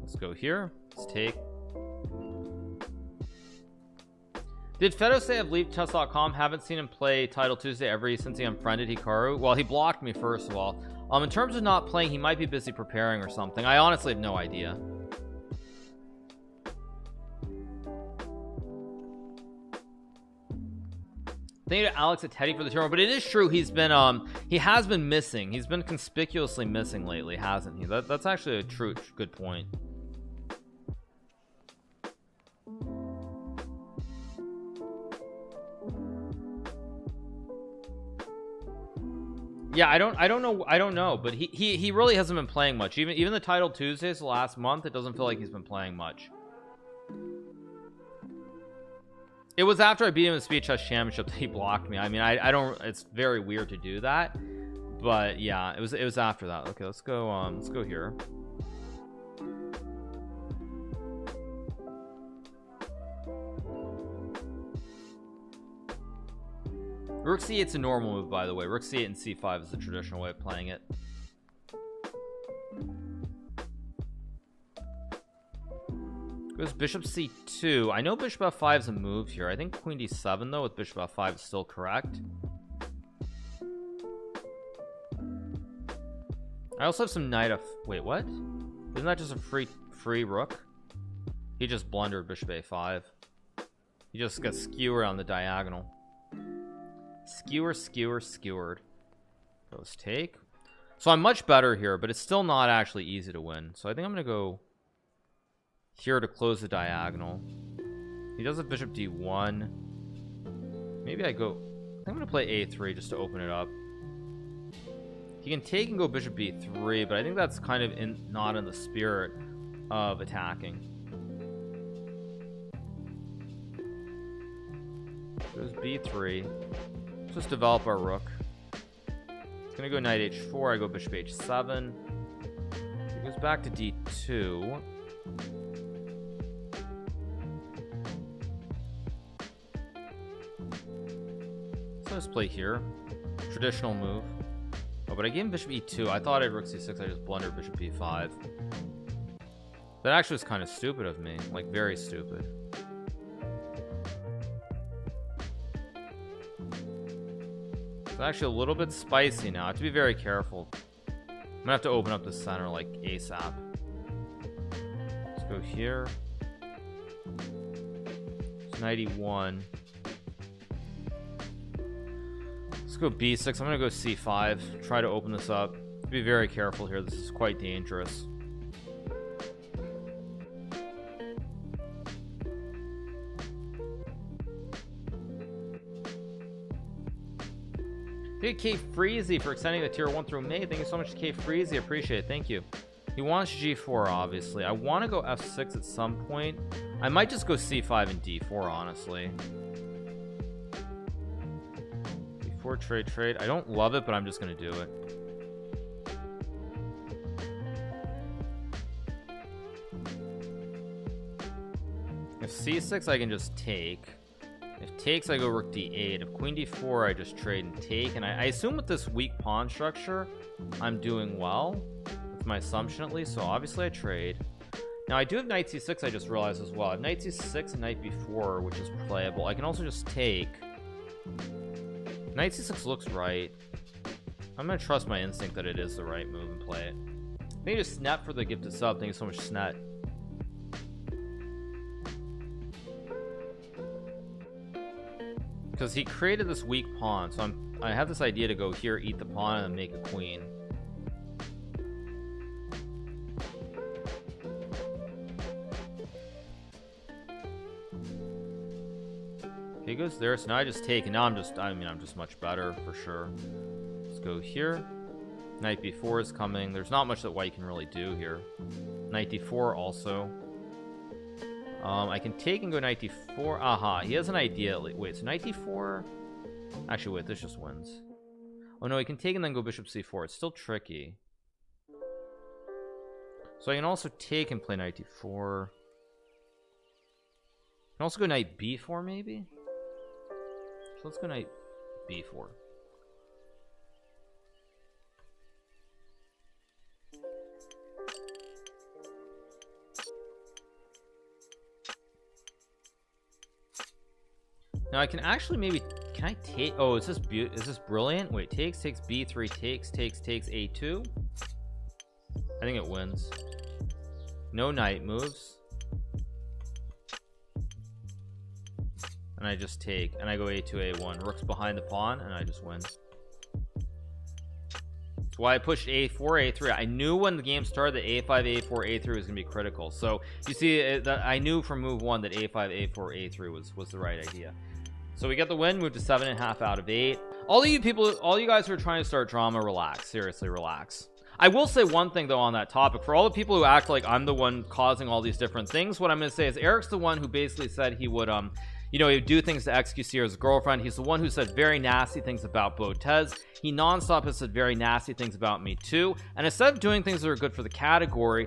Let's go here. Let's take. Did Fedo say I've leaved chess.com? Haven't seen him play Title Tuesday ever since he unfriended Hikaru. Well, he blocked me first of all. In terms of not playing, he might be busy preparing or something. I honestly have no idea. Thank you to Alex at Teddy for the tournament, but it is true he has been missing. He's been conspicuously missing lately, hasn't he? That's actually a true good point. Yeah, I don't know, but he really hasn't been playing much. Even the Title Tuesdays last month, it doesn't feel like he's been playing much. It was after I beat him in the Speed Chess Championship that he blocked me. I mean, I don't. It's very weird to do that, but yeah, it was after that. Okay, let's go here. Rook c8's a normal move, by the way. Rook c8 and c5 is the traditional way of playing it. Goes bishop c2. I know bishop f5 is a move here. I think queen d7 though with bishop f5 is still correct. I also have some knight wait, what? Isn't that just a free rook? He just blundered bishop a5. He just got skewered on the diagonal. Skewered. Goes take. So I'm much better here, but it's still not actually easy to win. So I think I'm gonna go here to close the diagonal. He does a bishop d1. Maybe I go, I think I'm gonna play a3 just to open it up. He can take and go bishop b3, but I think that's kind of not in the spirit of attacking. Goes b3. Let's just develop our rook. It's gonna go knight h4. I go bishop h7. He goes back to d2. So let's play here. Traditional move. Oh, but I gave him bishop e2. I thought I had rook c6. I just blundered bishop b5. That actually was kind of stupid of me. Like, very stupid. It's actually a little bit spicy now. I have to be very careful. I'm gonna have to open up the center like ASAP. Let's go here. It's knight e1. Let's go b6. I'm gonna go c5. Try to open this up. Be very careful here. This is quite dangerous. Thank you, K Freezy, for extending the tier 1 through May. Thank you so much, K Freezy. Appreciate it. Thank you. He wants g4, obviously. I want to go f6 at some point. I might just go c5 and d4, honestly. d4 trade. I don't love it, but I'm just going to do it. If c6, I can just take. If takes, I go rook d8. If queen d4, I just trade and take. And I assume with this weak pawn structure, I'm doing well. That's my assumption, at least. So obviously I trade. Now I do have knight c6, I just realized as well. I have knight c6 and knight b4, which is playable. I can also just take. Knight c6 looks right. I'm going to trust my instinct that it is the right move and play it. Thank you to Snet for the gifted sub. Thank you so much, Snet. Because he created this weak pawn, so I have this idea to go here, eat the pawn, and make a queen. He goes there, so now I just take, and now I'm just much better for sure. Let's go here. Knight b4 is coming. There's not much that white can really do here. Knight d4 also. I can take and go knight d4. Aha, he has an idea. Wait, so knight d4. Actually, wait, this just wins. Oh no, he can take and then go bishop c4. It's still tricky. So I can also take and play knight d4. I can also go knight b4 maybe. So let's go knight b4. Now I can actually maybe, can I take, oh, is this brilliant? Wait, takes b3, takes a2. I think it wins. No knight moves. And I just take, and I go a2, a1. Rook's behind the pawn, and I just win. That's why I pushed a4, a3. I knew when the game started that a5, a4, a3 was going to be critical. So you see, that I knew from move 1 that a5, a4, a3 was the right idea. So we get the win, move to 7.5 out of 8. All of you people, all you guys who are trying to start drama, relax. Seriously, relax. I will say one thing though on that topic. For all the people who act like I'm the one causing all these different things, what I'm going to say is Eric's the one who basically said he would you know, he would do things to XQC or his girlfriend. He's the one who said very nasty things about Botez. He nonstop has said very nasty things about me too. And instead of doing things that are good for the category,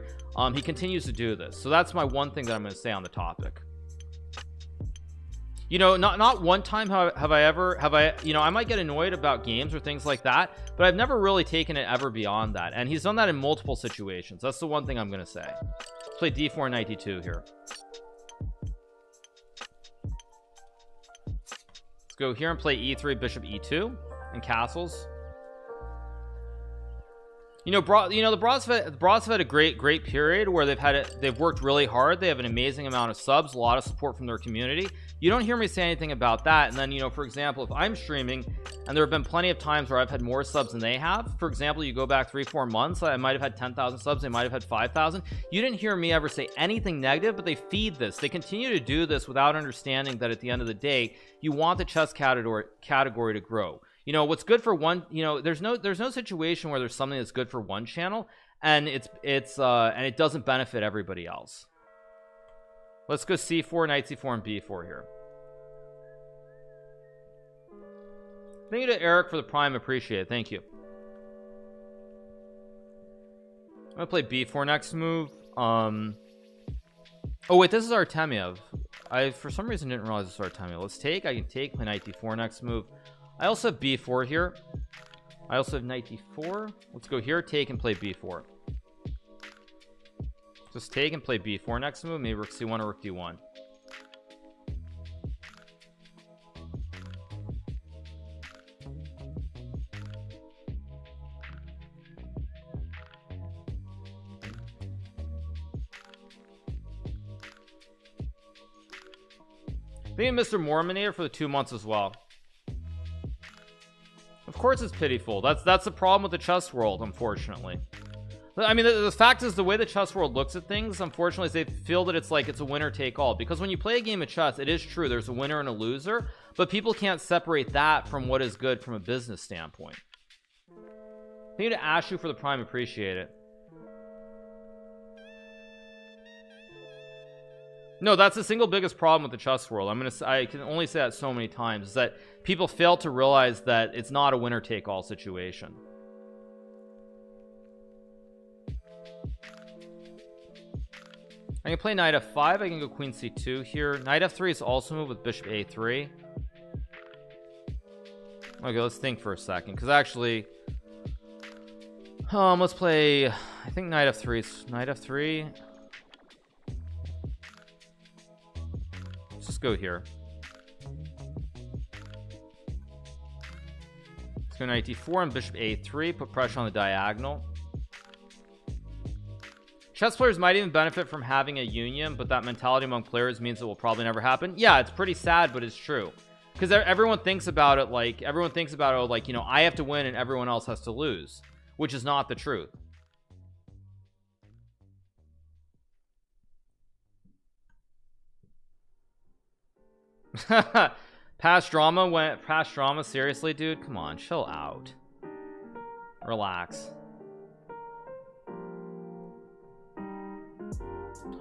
he continues to do this. So that's my one thing that I'm going to say on the topic. You know, not one time have I, you know, I might get annoyed about games or things like that, but I've never really taken it ever beyond that. And he's done that in multiple situations. That's the one thing I'm going to say. Play d4 knight d2 here. Let's go here and play e3 bishop e2 and castles. You know, the Broads have had a great period where they've worked really hard. They have an amazing amount of subs, a lot of support from their community. You don't hear me say anything about that. And then, you know, for example, if I'm streaming and there have been plenty of times where I've had more subs than they have, for example, you go back 3-4 months, I might have had 10,000 subs, they might have had 5,000. You didn't hear me ever say anything negative, but they feed this. They continue to do this without understanding that at the end of the day, you want the chess category to grow. You know, what's good for one, you know, there's no situation where there's something that's good for one channel and and it doesn't benefit everybody else. Let's go c4, knight c4, and b4 here. Thank you to Eric for the prime, appreciate it. Thank you. I'm gonna play b4 next move. Oh wait, this is Artemiev. I for some reason didn't realize this was Artemiev. Let's take, I can take, play knight d4 next move. I also have b4 here. I also have knight d4. Let's go here, take and play b4. Just take and play b4 next move. Maybe rook c1 or rook d1. Thank you, Mr. Mormonator, for the 2 months as well. Of course it's pitiful. That's the problem with the chess world, unfortunately. I mean, the fact is, the way the chess world looks at things, unfortunately, is they feel that it's like it's a winner take all. Because when you play a game of chess, it is true, there's a winner and a loser, but people can't separate that from what is good from a business standpoint. Thank you to Ashu for the prime, appreciate it. No, that's the single biggest problem with the chess world. I can only say that so many times, is that people fail to realize that it's not a winner take all situation. I can play knight f5. I can go queen c2 here. Knight f3 is also moved with bishop a3. Okay, let's think for a second, because actually let's play, I think knight f3 is knight f3. Let's just go here. Let's go knight d4 and bishop a3, put pressure on the diagonal. Chess players might even benefit from having a union, but that mentality among players means it will probably never happen. Yeah, it's pretty sad, but it's true, because everyone thinks about it like, you know, I have to win and everyone else has to lose, which is not the truth. Past drama, seriously, dude, come on, chill out, relax.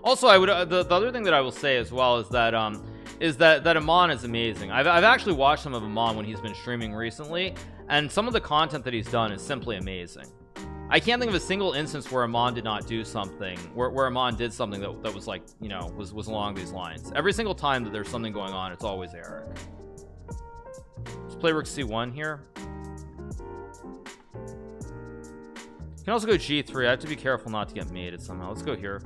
Also, I would the other thing that I will say as well is that Amon is amazing. I've actually watched some of Amon when he's been streaming recently, and some of the content that he's done is simply amazing. I can't think of a single instance where Amon did not do something, where Amon did something that was like, you know, was along these lines. Every single time that there's something going on, it's always Eric. Let's play rook c1 here. You can also go g3. I have to be careful not to get mated somehow. Let's go here.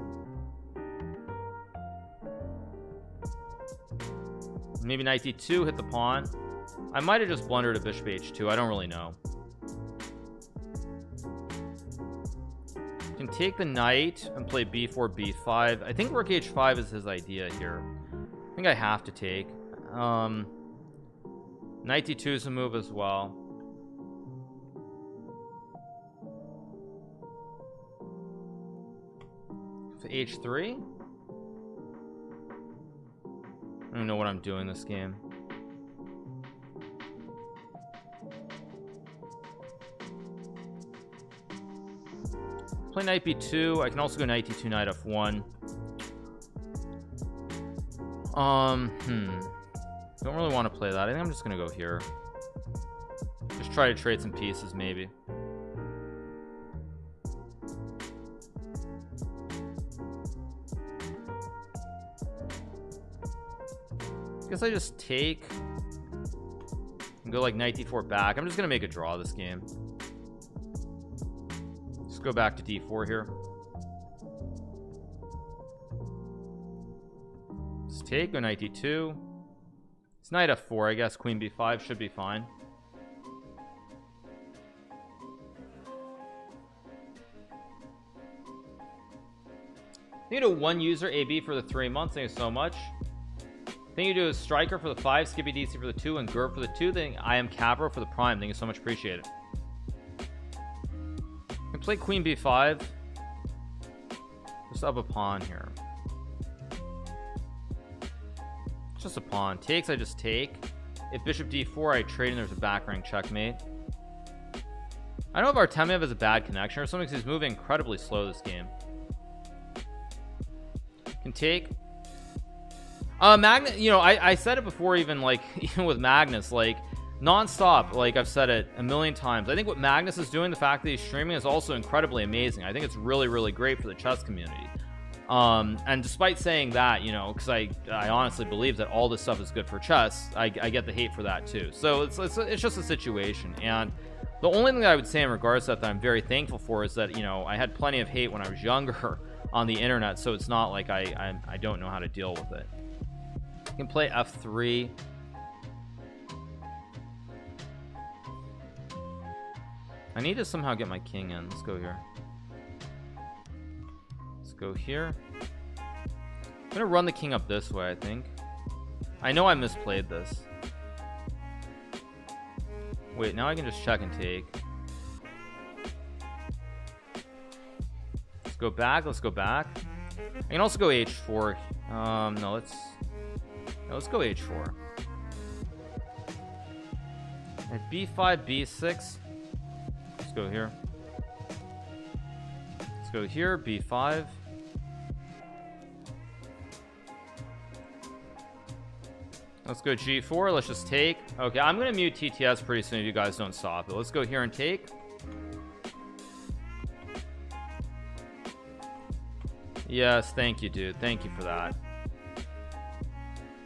Maybe knight d2, hit the pawn. I might have just blundered a bishop h2. I don't really know. Can take the knight and play b4, b5. I think rook h5 is his idea here. I think I have to take. Knight d2 is a move as well. So h3. I don't know what I'm doing this game. Play knight b2. I can also go knight d2, knight f1. Don't really want to play that. I think I'm just gonna go here. Just try to trade some pieces, maybe. Guess I just take and go like knight d4 back. I'm just gonna make a draw this game. Just go back to d4 here. Just take, go knight d2. It's knight f4, I guess. Queen b5 should be fine. Thank you to one user AB for the 3 months. Thank you so much. Thank you to a striker for the 5, Skippy DC for the 2, and Gurp for the 2. Then I am Capro for the prime. Thank you so much, appreciate it. I can play Queen B5. Just up a pawn here. Just a pawn. Takes, I just take. If Bishop D4, I trade and there's a back rank checkmate. I don't know if Artemiev has a bad connection or something because he's moving incredibly slow this game. Can take. Magnus, you know, I said it before, even like even with Magnus, like non-stop, like I've said it a million times. I think what Magnus is doing, the fact that he's streaming, is also incredibly amazing. I think it's really, really great for the chess community. And despite saying that, you know, because I honestly believe that all this stuff is good for chess, I get the hate for that too. So it's just a situation. And the only thing that I would say in regards to that I'm very thankful for is that, you know, I had plenty of hate when I was younger on the internet, so it's not like I don't know how to deal with it. I can play F3. I need to somehow get my king in. Let's go here. Let's go here. I'm gonna run the king up this way, I think. I know I misplayed this. Wait, now I can just check and take. Let's go back. Let's go back. I can also go H4. No, let's go H4. At B5, B6. Let's go here. Let's go here, B5. Let's go G4. Let's just take. Okay, I'm gonna mute TTS pretty soon if you guys don't stop it. Let's go here and take. Yes, thank you, dude. Thank you for that.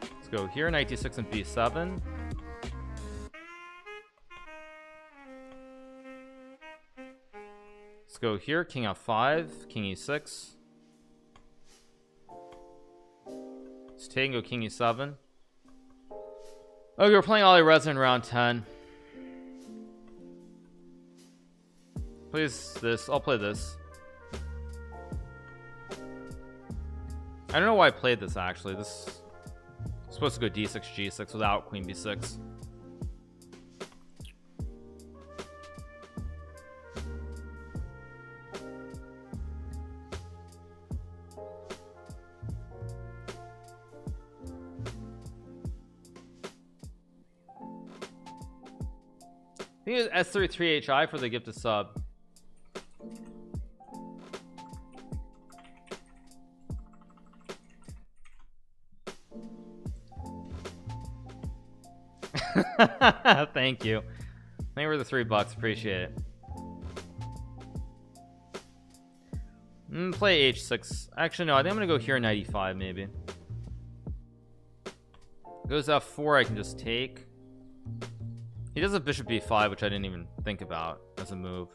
Let's go here, knight D6 and B7. Let's go here, king F5, king E6. Let's take and go king E7. Okay, we're playing Alireeza in round 10. Please, this. I'll play this. I don't know why I played this, actually. This is supposed to go D6, G6 without Queen B6. I think it's S33HI for the gifted sub. Thank you. Thank you for the $3. Appreciate it. Play H6. Actually, no. I think I'm gonna go here, knight E5 maybe. Goes F4. I can just take. He does a bishop B5, which I didn't even think about as a move.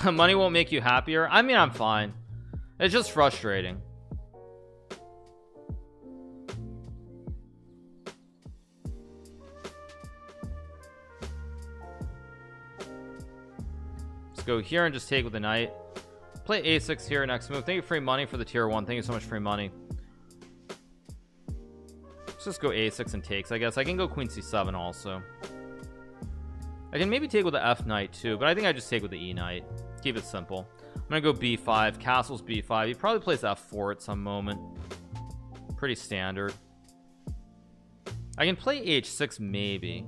Money won't make you happier. I mean, I'm fine. It's just frustrating. Let's go here and just take with the knight. Play A6 here next move. Thank you for free money for the tier 1. Thank you so much for free money. Let's just go A6 and takes, I guess. I can go Queen C7 also. I can maybe take with the F knight too, but I think I just take with the E knight. Keep it simple. I'm gonna go B5. Castle's B5. He probably plays F4 at some moment. Pretty standard. I can play H6 maybe.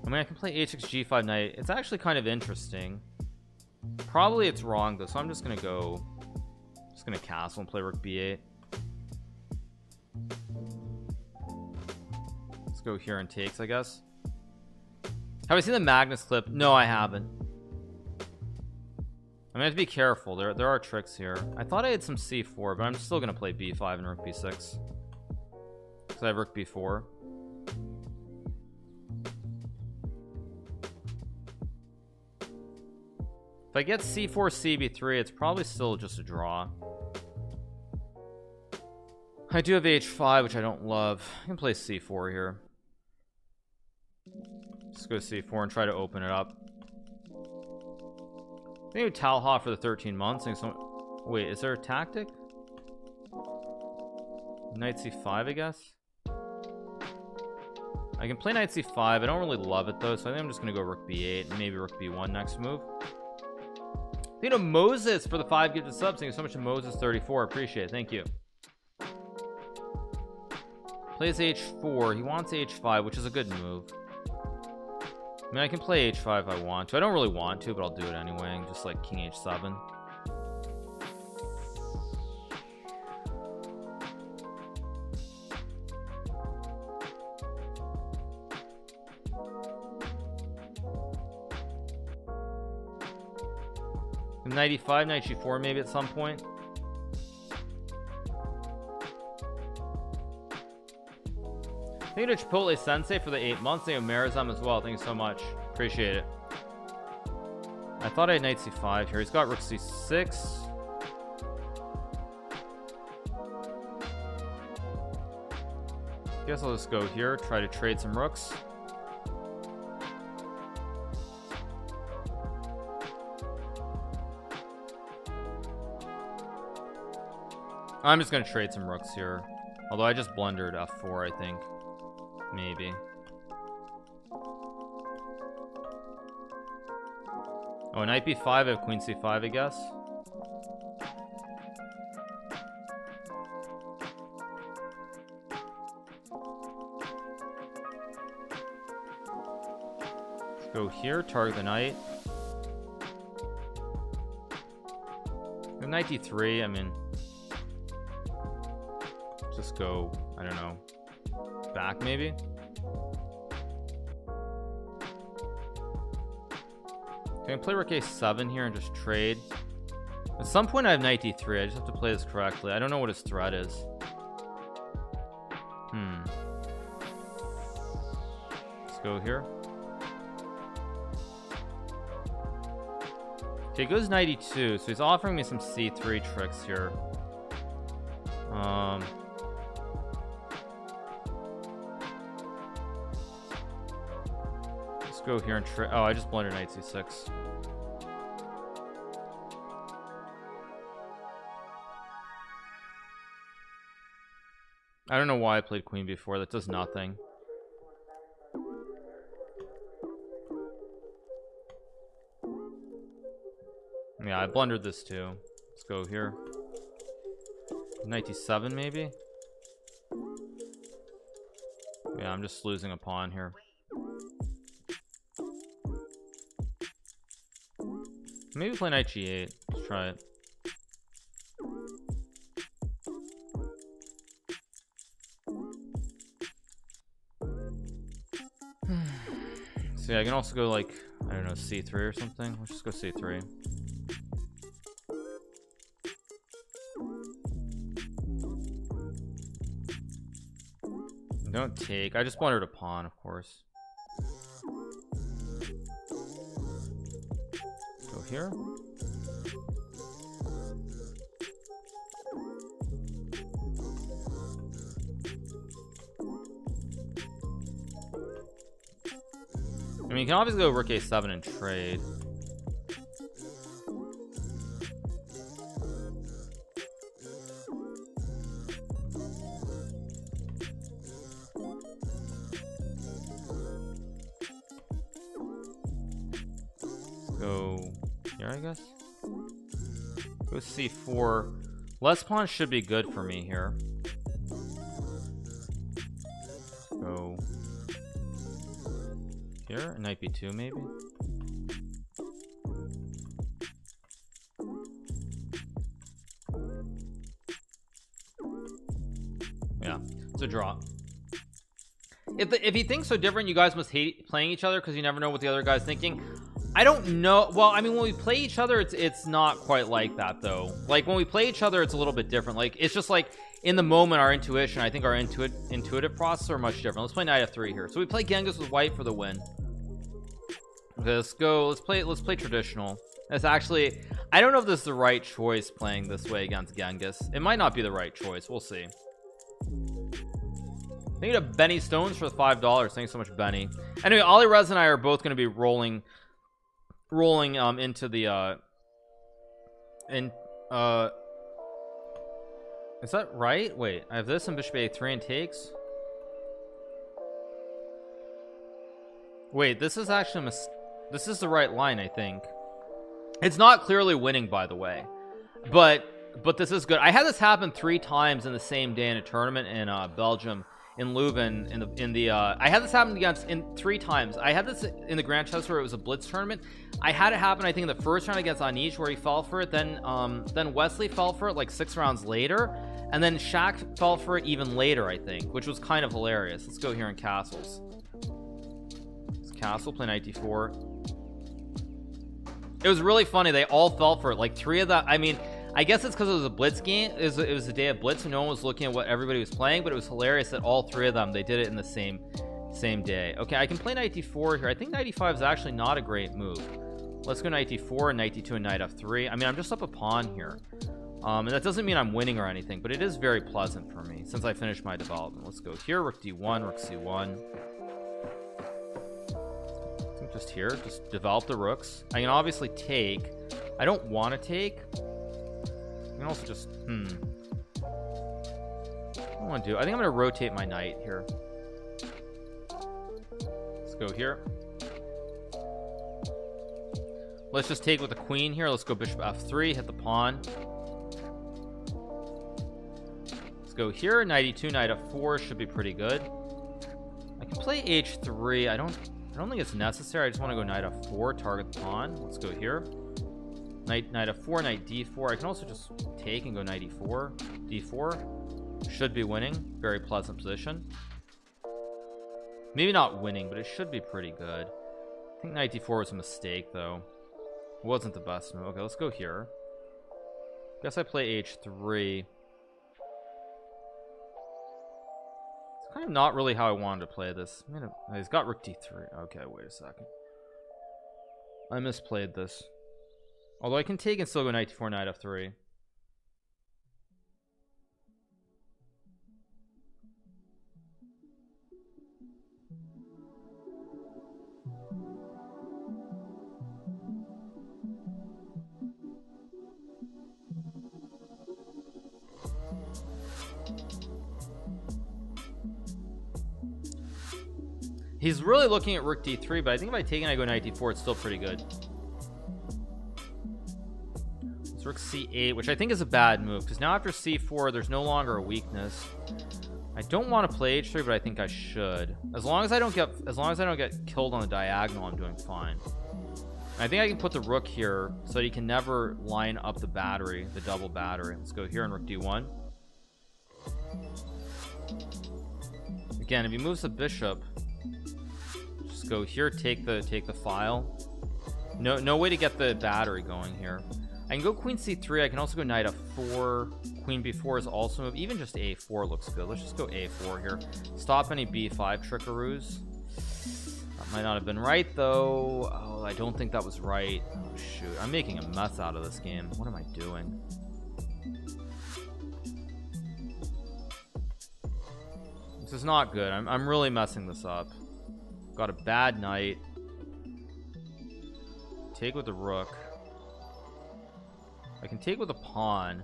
I mean, I can play H6 G5 knight. It's actually kind of interesting. Probably it's wrong though, so I'm just gonna castle and play Rook B8. Let's go here and takes, I guess. Have I seen the Magnus clip? No, I haven't. I mean, I have to be careful. There are tricks here. I thought I had some C4, but I'm still gonna play B5 and Rook B6 because I have Rook B4. If I get C4 CB3, it's probably still just a draw. I do have H5, which I don't love. I can play C4 here. Just go c4 and try to open it up. Maybe Talha for the 13 months. Wait, is there a tactic? Knight c5, I guess. I can play knight c5. I don't really love it though, so I think I'm just gonna go rook b8 and maybe rook b1 next move. You know, Moses for the 5 gifted subs. Thank you so much to Moses34. Appreciate it. Thank you. Plays h4. He wants h5, which is a good move. I mean, I can play h5 if I want to. I don't really want to, but I'll do it anyway. Just like king h7. Knight e5, knight g4 maybe at some point. Thank you to Chipotle Sensei for the 8 months. Thank you to Marizam as well. Thank you so much. Appreciate it. I thought I had knight c5 here. He's got rook c6. Guess I'll just go here, try to trade some rooks. I'm just gonna trade some rooks here. Although I just blundered f4, I think. Maybe. Oh, knight b5, I have queen c5, I guess. Let's go here, target the knight. The knight d3, I mean, just go, I don't know, back maybe. Can I play rook a7 here and just trade? At some point I have knight d3. I just have to play this correctly. I don't know what his threat is. Let's go here. Okay, he goes knight e2, so he's offering me some c3 tricks here. Let's go here and try. Oh, I just blundered knight c6. I don't know why I played queen b4. That does nothing. Yeah, I blundered this too. Let's go here. Knight d7 maybe. Yeah, I'm just losing a pawn here. Maybe play knight g8. Let's try it. So yeah, I can also go like, I don't know, c3 or something. Let's just go c3. Don't take. I just blundered a pawn, of course. Go here. I mean, you can obviously go rook a7 and trade. Go here, I guess. Go c4. Less pawns should be good for me here. Go here, knight b2 maybe. Yeah, it's a draw. If he thinks so different, you guys must hate playing each other because you never know what the other guy's thinking. I don't know. Well, I mean, when we play each other, it's not quite like that though. Like when we play each other, it's a little bit different. Like it's just like in the moment, our intuition, I think our intuitive process are much different. Let's play knight f3 here. So we play Genghis with white for the win. Okay, let's go. Let's play traditional. That's actually, I don't know if this is the right choice playing this way against Genghis. It might not be the right choice. We'll see. Thank you to Benny Stones for the $5. Thanks so much, Benny. Anyway, Alireeza and I are both going to be rolling into the is that right? Wait, I have this and bishop a3 and takes. Wait, this is actually this is the right line, I think. It's not clearly winning, by the way, but this is good. I had this happen 3 times in the same day in a tournament in Belgium, in Leuven, in the I had this happen against in 3 times. I had this in the Grand Chess where it was a blitz tournament. I had it happen, I think, in the first round against Anish where he fell for it. Then Wesley fell for it like 6 rounds later, and then Shaq fell for it even later, I think, which was kind of hilarious. Let's go here in castles. It's castle, play knight d4. It was really funny. They all fell for it. Like 3 of that. I mean, I guess it's because it was a blitz game. It was a day of blitz, and no one was looking at what everybody was playing. But it was hilarious that all 3 of them, they did it in the same day. Okay, I can play knight d4 here. I think knight e5 is actually not a great move. Let's go knight d4 and knight d2 and knight f3. I mean, I'm just up a pawn here, and that doesn't mean I'm winning or anything, but it is very pleasant for me since I finished my development. Let's go here, rook d1, rook c1. I think just here, just develop the rooks. I can obviously take. I don't want to take. I can also just I don't want to do. I think I'm going to rotate my knight here. Let's go here. Let's just take with the queen here. Let's go bishop f3, hit the pawn. Let's go here, knight e2, knight f4 should be pretty good. I can play h3. I don't think it's necessary. I just want to go knight f4, target the pawn. Let's go here. Knight f4, knight d4. I can also just take and go knight e4, d4. Should be winning. Very pleasant position. Maybe not winning, but it should be pretty good. I think knight d4 was a mistake, though. It wasn't the best move. Okay, let's go here. Guess I play h3. It's kind of not really how I wanted to play this. He's got rook d3. Okay, wait a second. I misplayed this. Although I can take and still go knight d4, knight f3. He's really looking at rook d3, but I think if I take and I go knight d4, it's still pretty good. It's rook c8, which I think is a bad move, because now after c4, there's no longer a weakness. I don't want to play h3, but I think I should. As long as I don't get killed on the diagonal, I'm doing fine. I think I can put the rook here so that he can never line up the battery, the double battery. Let's go here and rook d1. Again, if he moves the bishop, just go here, take the file. No way to get the battery going here. I can go queen c3. I can also go knight f4. Queen b4 is also move. Even just a4 looks good. Let's just go a4 here. Stop any b5 trickaroos. That might not have been right though. Oh, I don't think that was right. Oh shoot, I'm making a mess out of this game. What am I doing? This is not good. I'm really messing this up. Got a bad knight. Take with the rook. I can take with a pawn,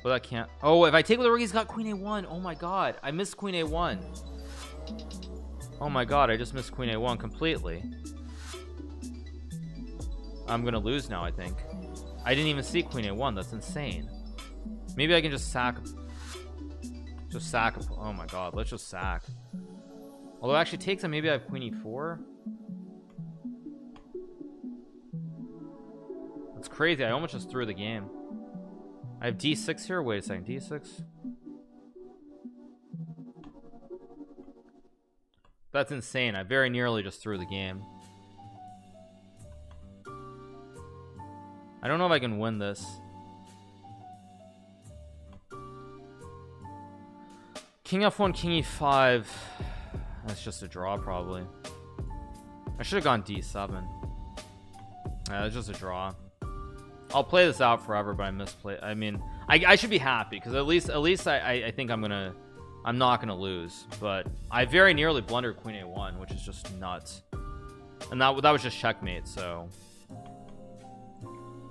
but I can't. Oh, if I take with the rook, he's got queen a1. Oh my god, I missed queen a1. Oh my god, I just missed queen a1 completely. I'm gonna lose now, I think. I didn't even see queen a1. That's insane. Maybe I can just sack. Just sack. Oh my god, let's just sack. Although it actually takes him. Maybe I have queen e4. That's crazy. I almost just threw the game. I have d6 here. Wait a second. d6. That's insane. I very nearly just threw the game. I don't know if I can win this. King f1, king e5. That's just a draw, probably. I should have gone d7. Yeah, it's just a draw. I'll play this out forever, but I misplayed. I mean, I should be happy because at least I think I'm gonna I'm not gonna lose, but I very nearly blundered queen a1, which is just nuts. And that was just checkmate, so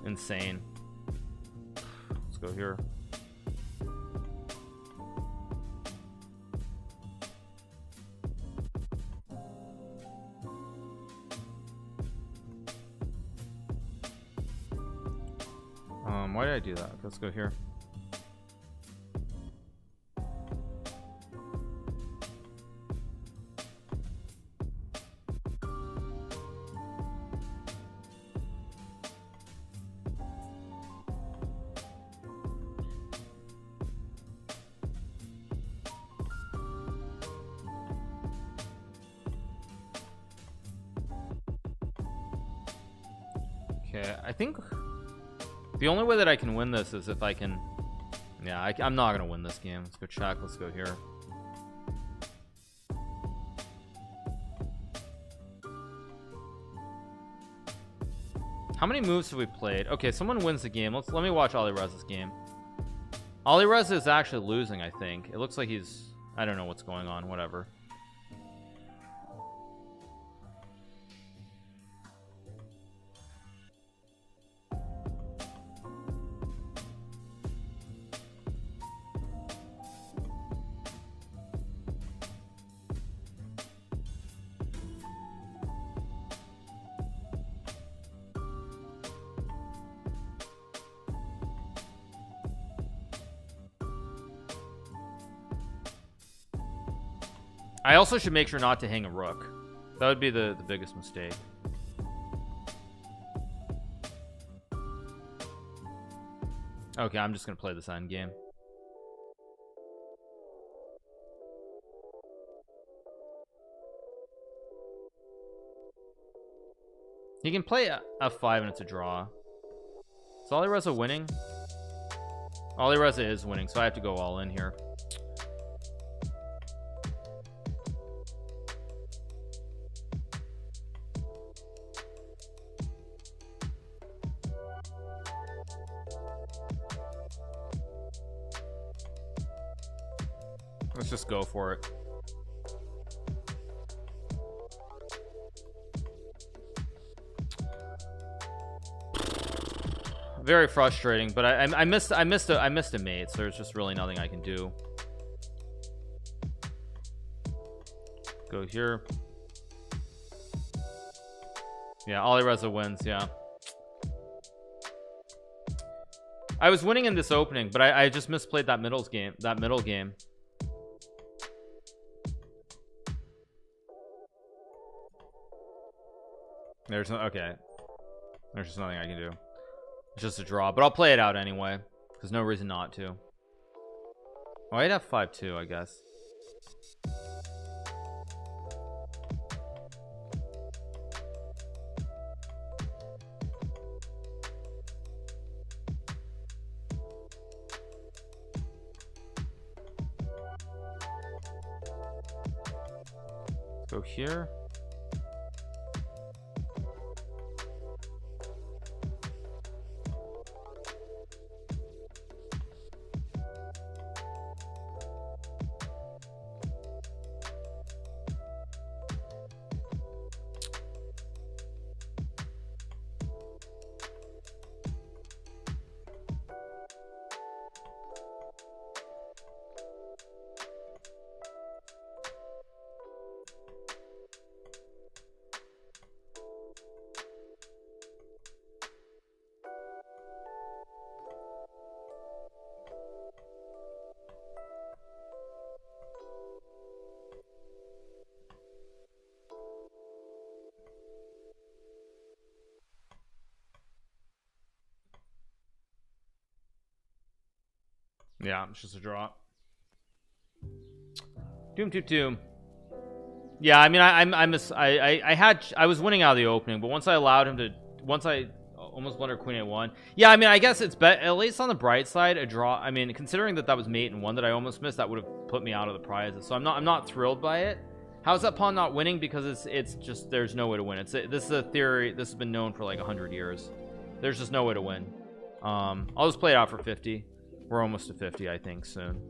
insane. Let's go here. Why did I do that? Let's go here. Okay, I think the only way that I can win this is if I can, yeah, I'm not gonna win this game. Let's go check. Let's go here. How many moves have we played? Okay, someone wins the game. Let me watch Alireeza's game. Alireeza is actually losing, I think. It looks like he's, I don't know what's going on. Whatever. I also should make sure not to hang a rook. That would be the biggest mistake. Okay, I'm just gonna play this end game. He can play f5 and it's a draw. Is Alireeza winning? Alireeza is winning, so I have to go all in here. Let's just go for it. Very frustrating, but I missed a mate, so there's just really nothing I can do. Go here. Yeah, Alireeza wins. Yeah, I was winning in this opening, but I just misplayed that middle game. There's no, okay, there's just nothing I can do. It's just a draw, but I'll play it out anyway. There's no reason not to. Oh, I'd have 5-2, I guess. Go here. Yeah, it's just a draw. Doom. Yeah, I mean, I was winning out of the opening, but once I allowed him to, once I almost blundered queen a1. Yeah, I mean, I guess it's at least on the bright side, a draw. I mean, considering that was mate and one that I almost missed, that would have put me out of the prizes. So I'm not thrilled by it. How's that pawn not winning? Because it's just, there's no way to win. This is a theory. This has been known for like 100 years. There's just no way to win. I'll just play it out for 50. We're almost to 50, I think, soon.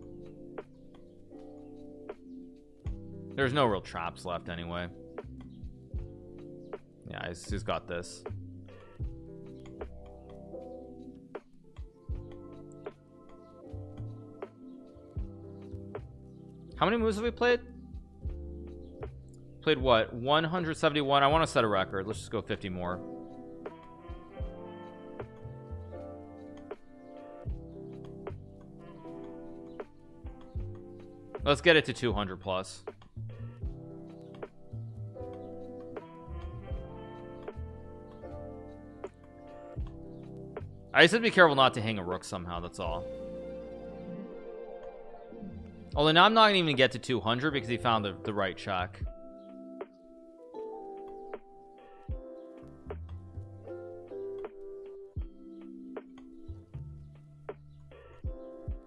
There's no real traps left anyway. Yeah, he's got this. How many moves have we played? Played what? 171. I want to set a record. Let's just go 50 more. Let's get it to 200 plus. I just have to be careful not to hang a rook somehow, that's all. Although now I'm not even gonna get to 200 because he found the right check.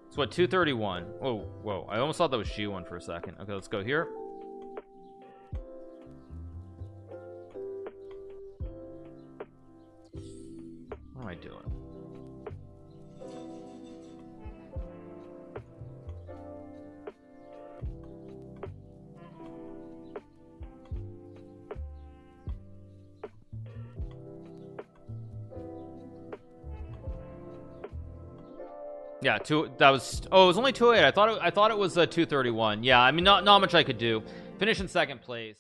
So what, 231? Oh, whoa, I almost thought that was G1 for a second. Okay, let's go here. What am I doing? Yeah, that was, oh, it was only 208. I thought it was 231. Yeah, I mean, not much I could do. Finish in second place.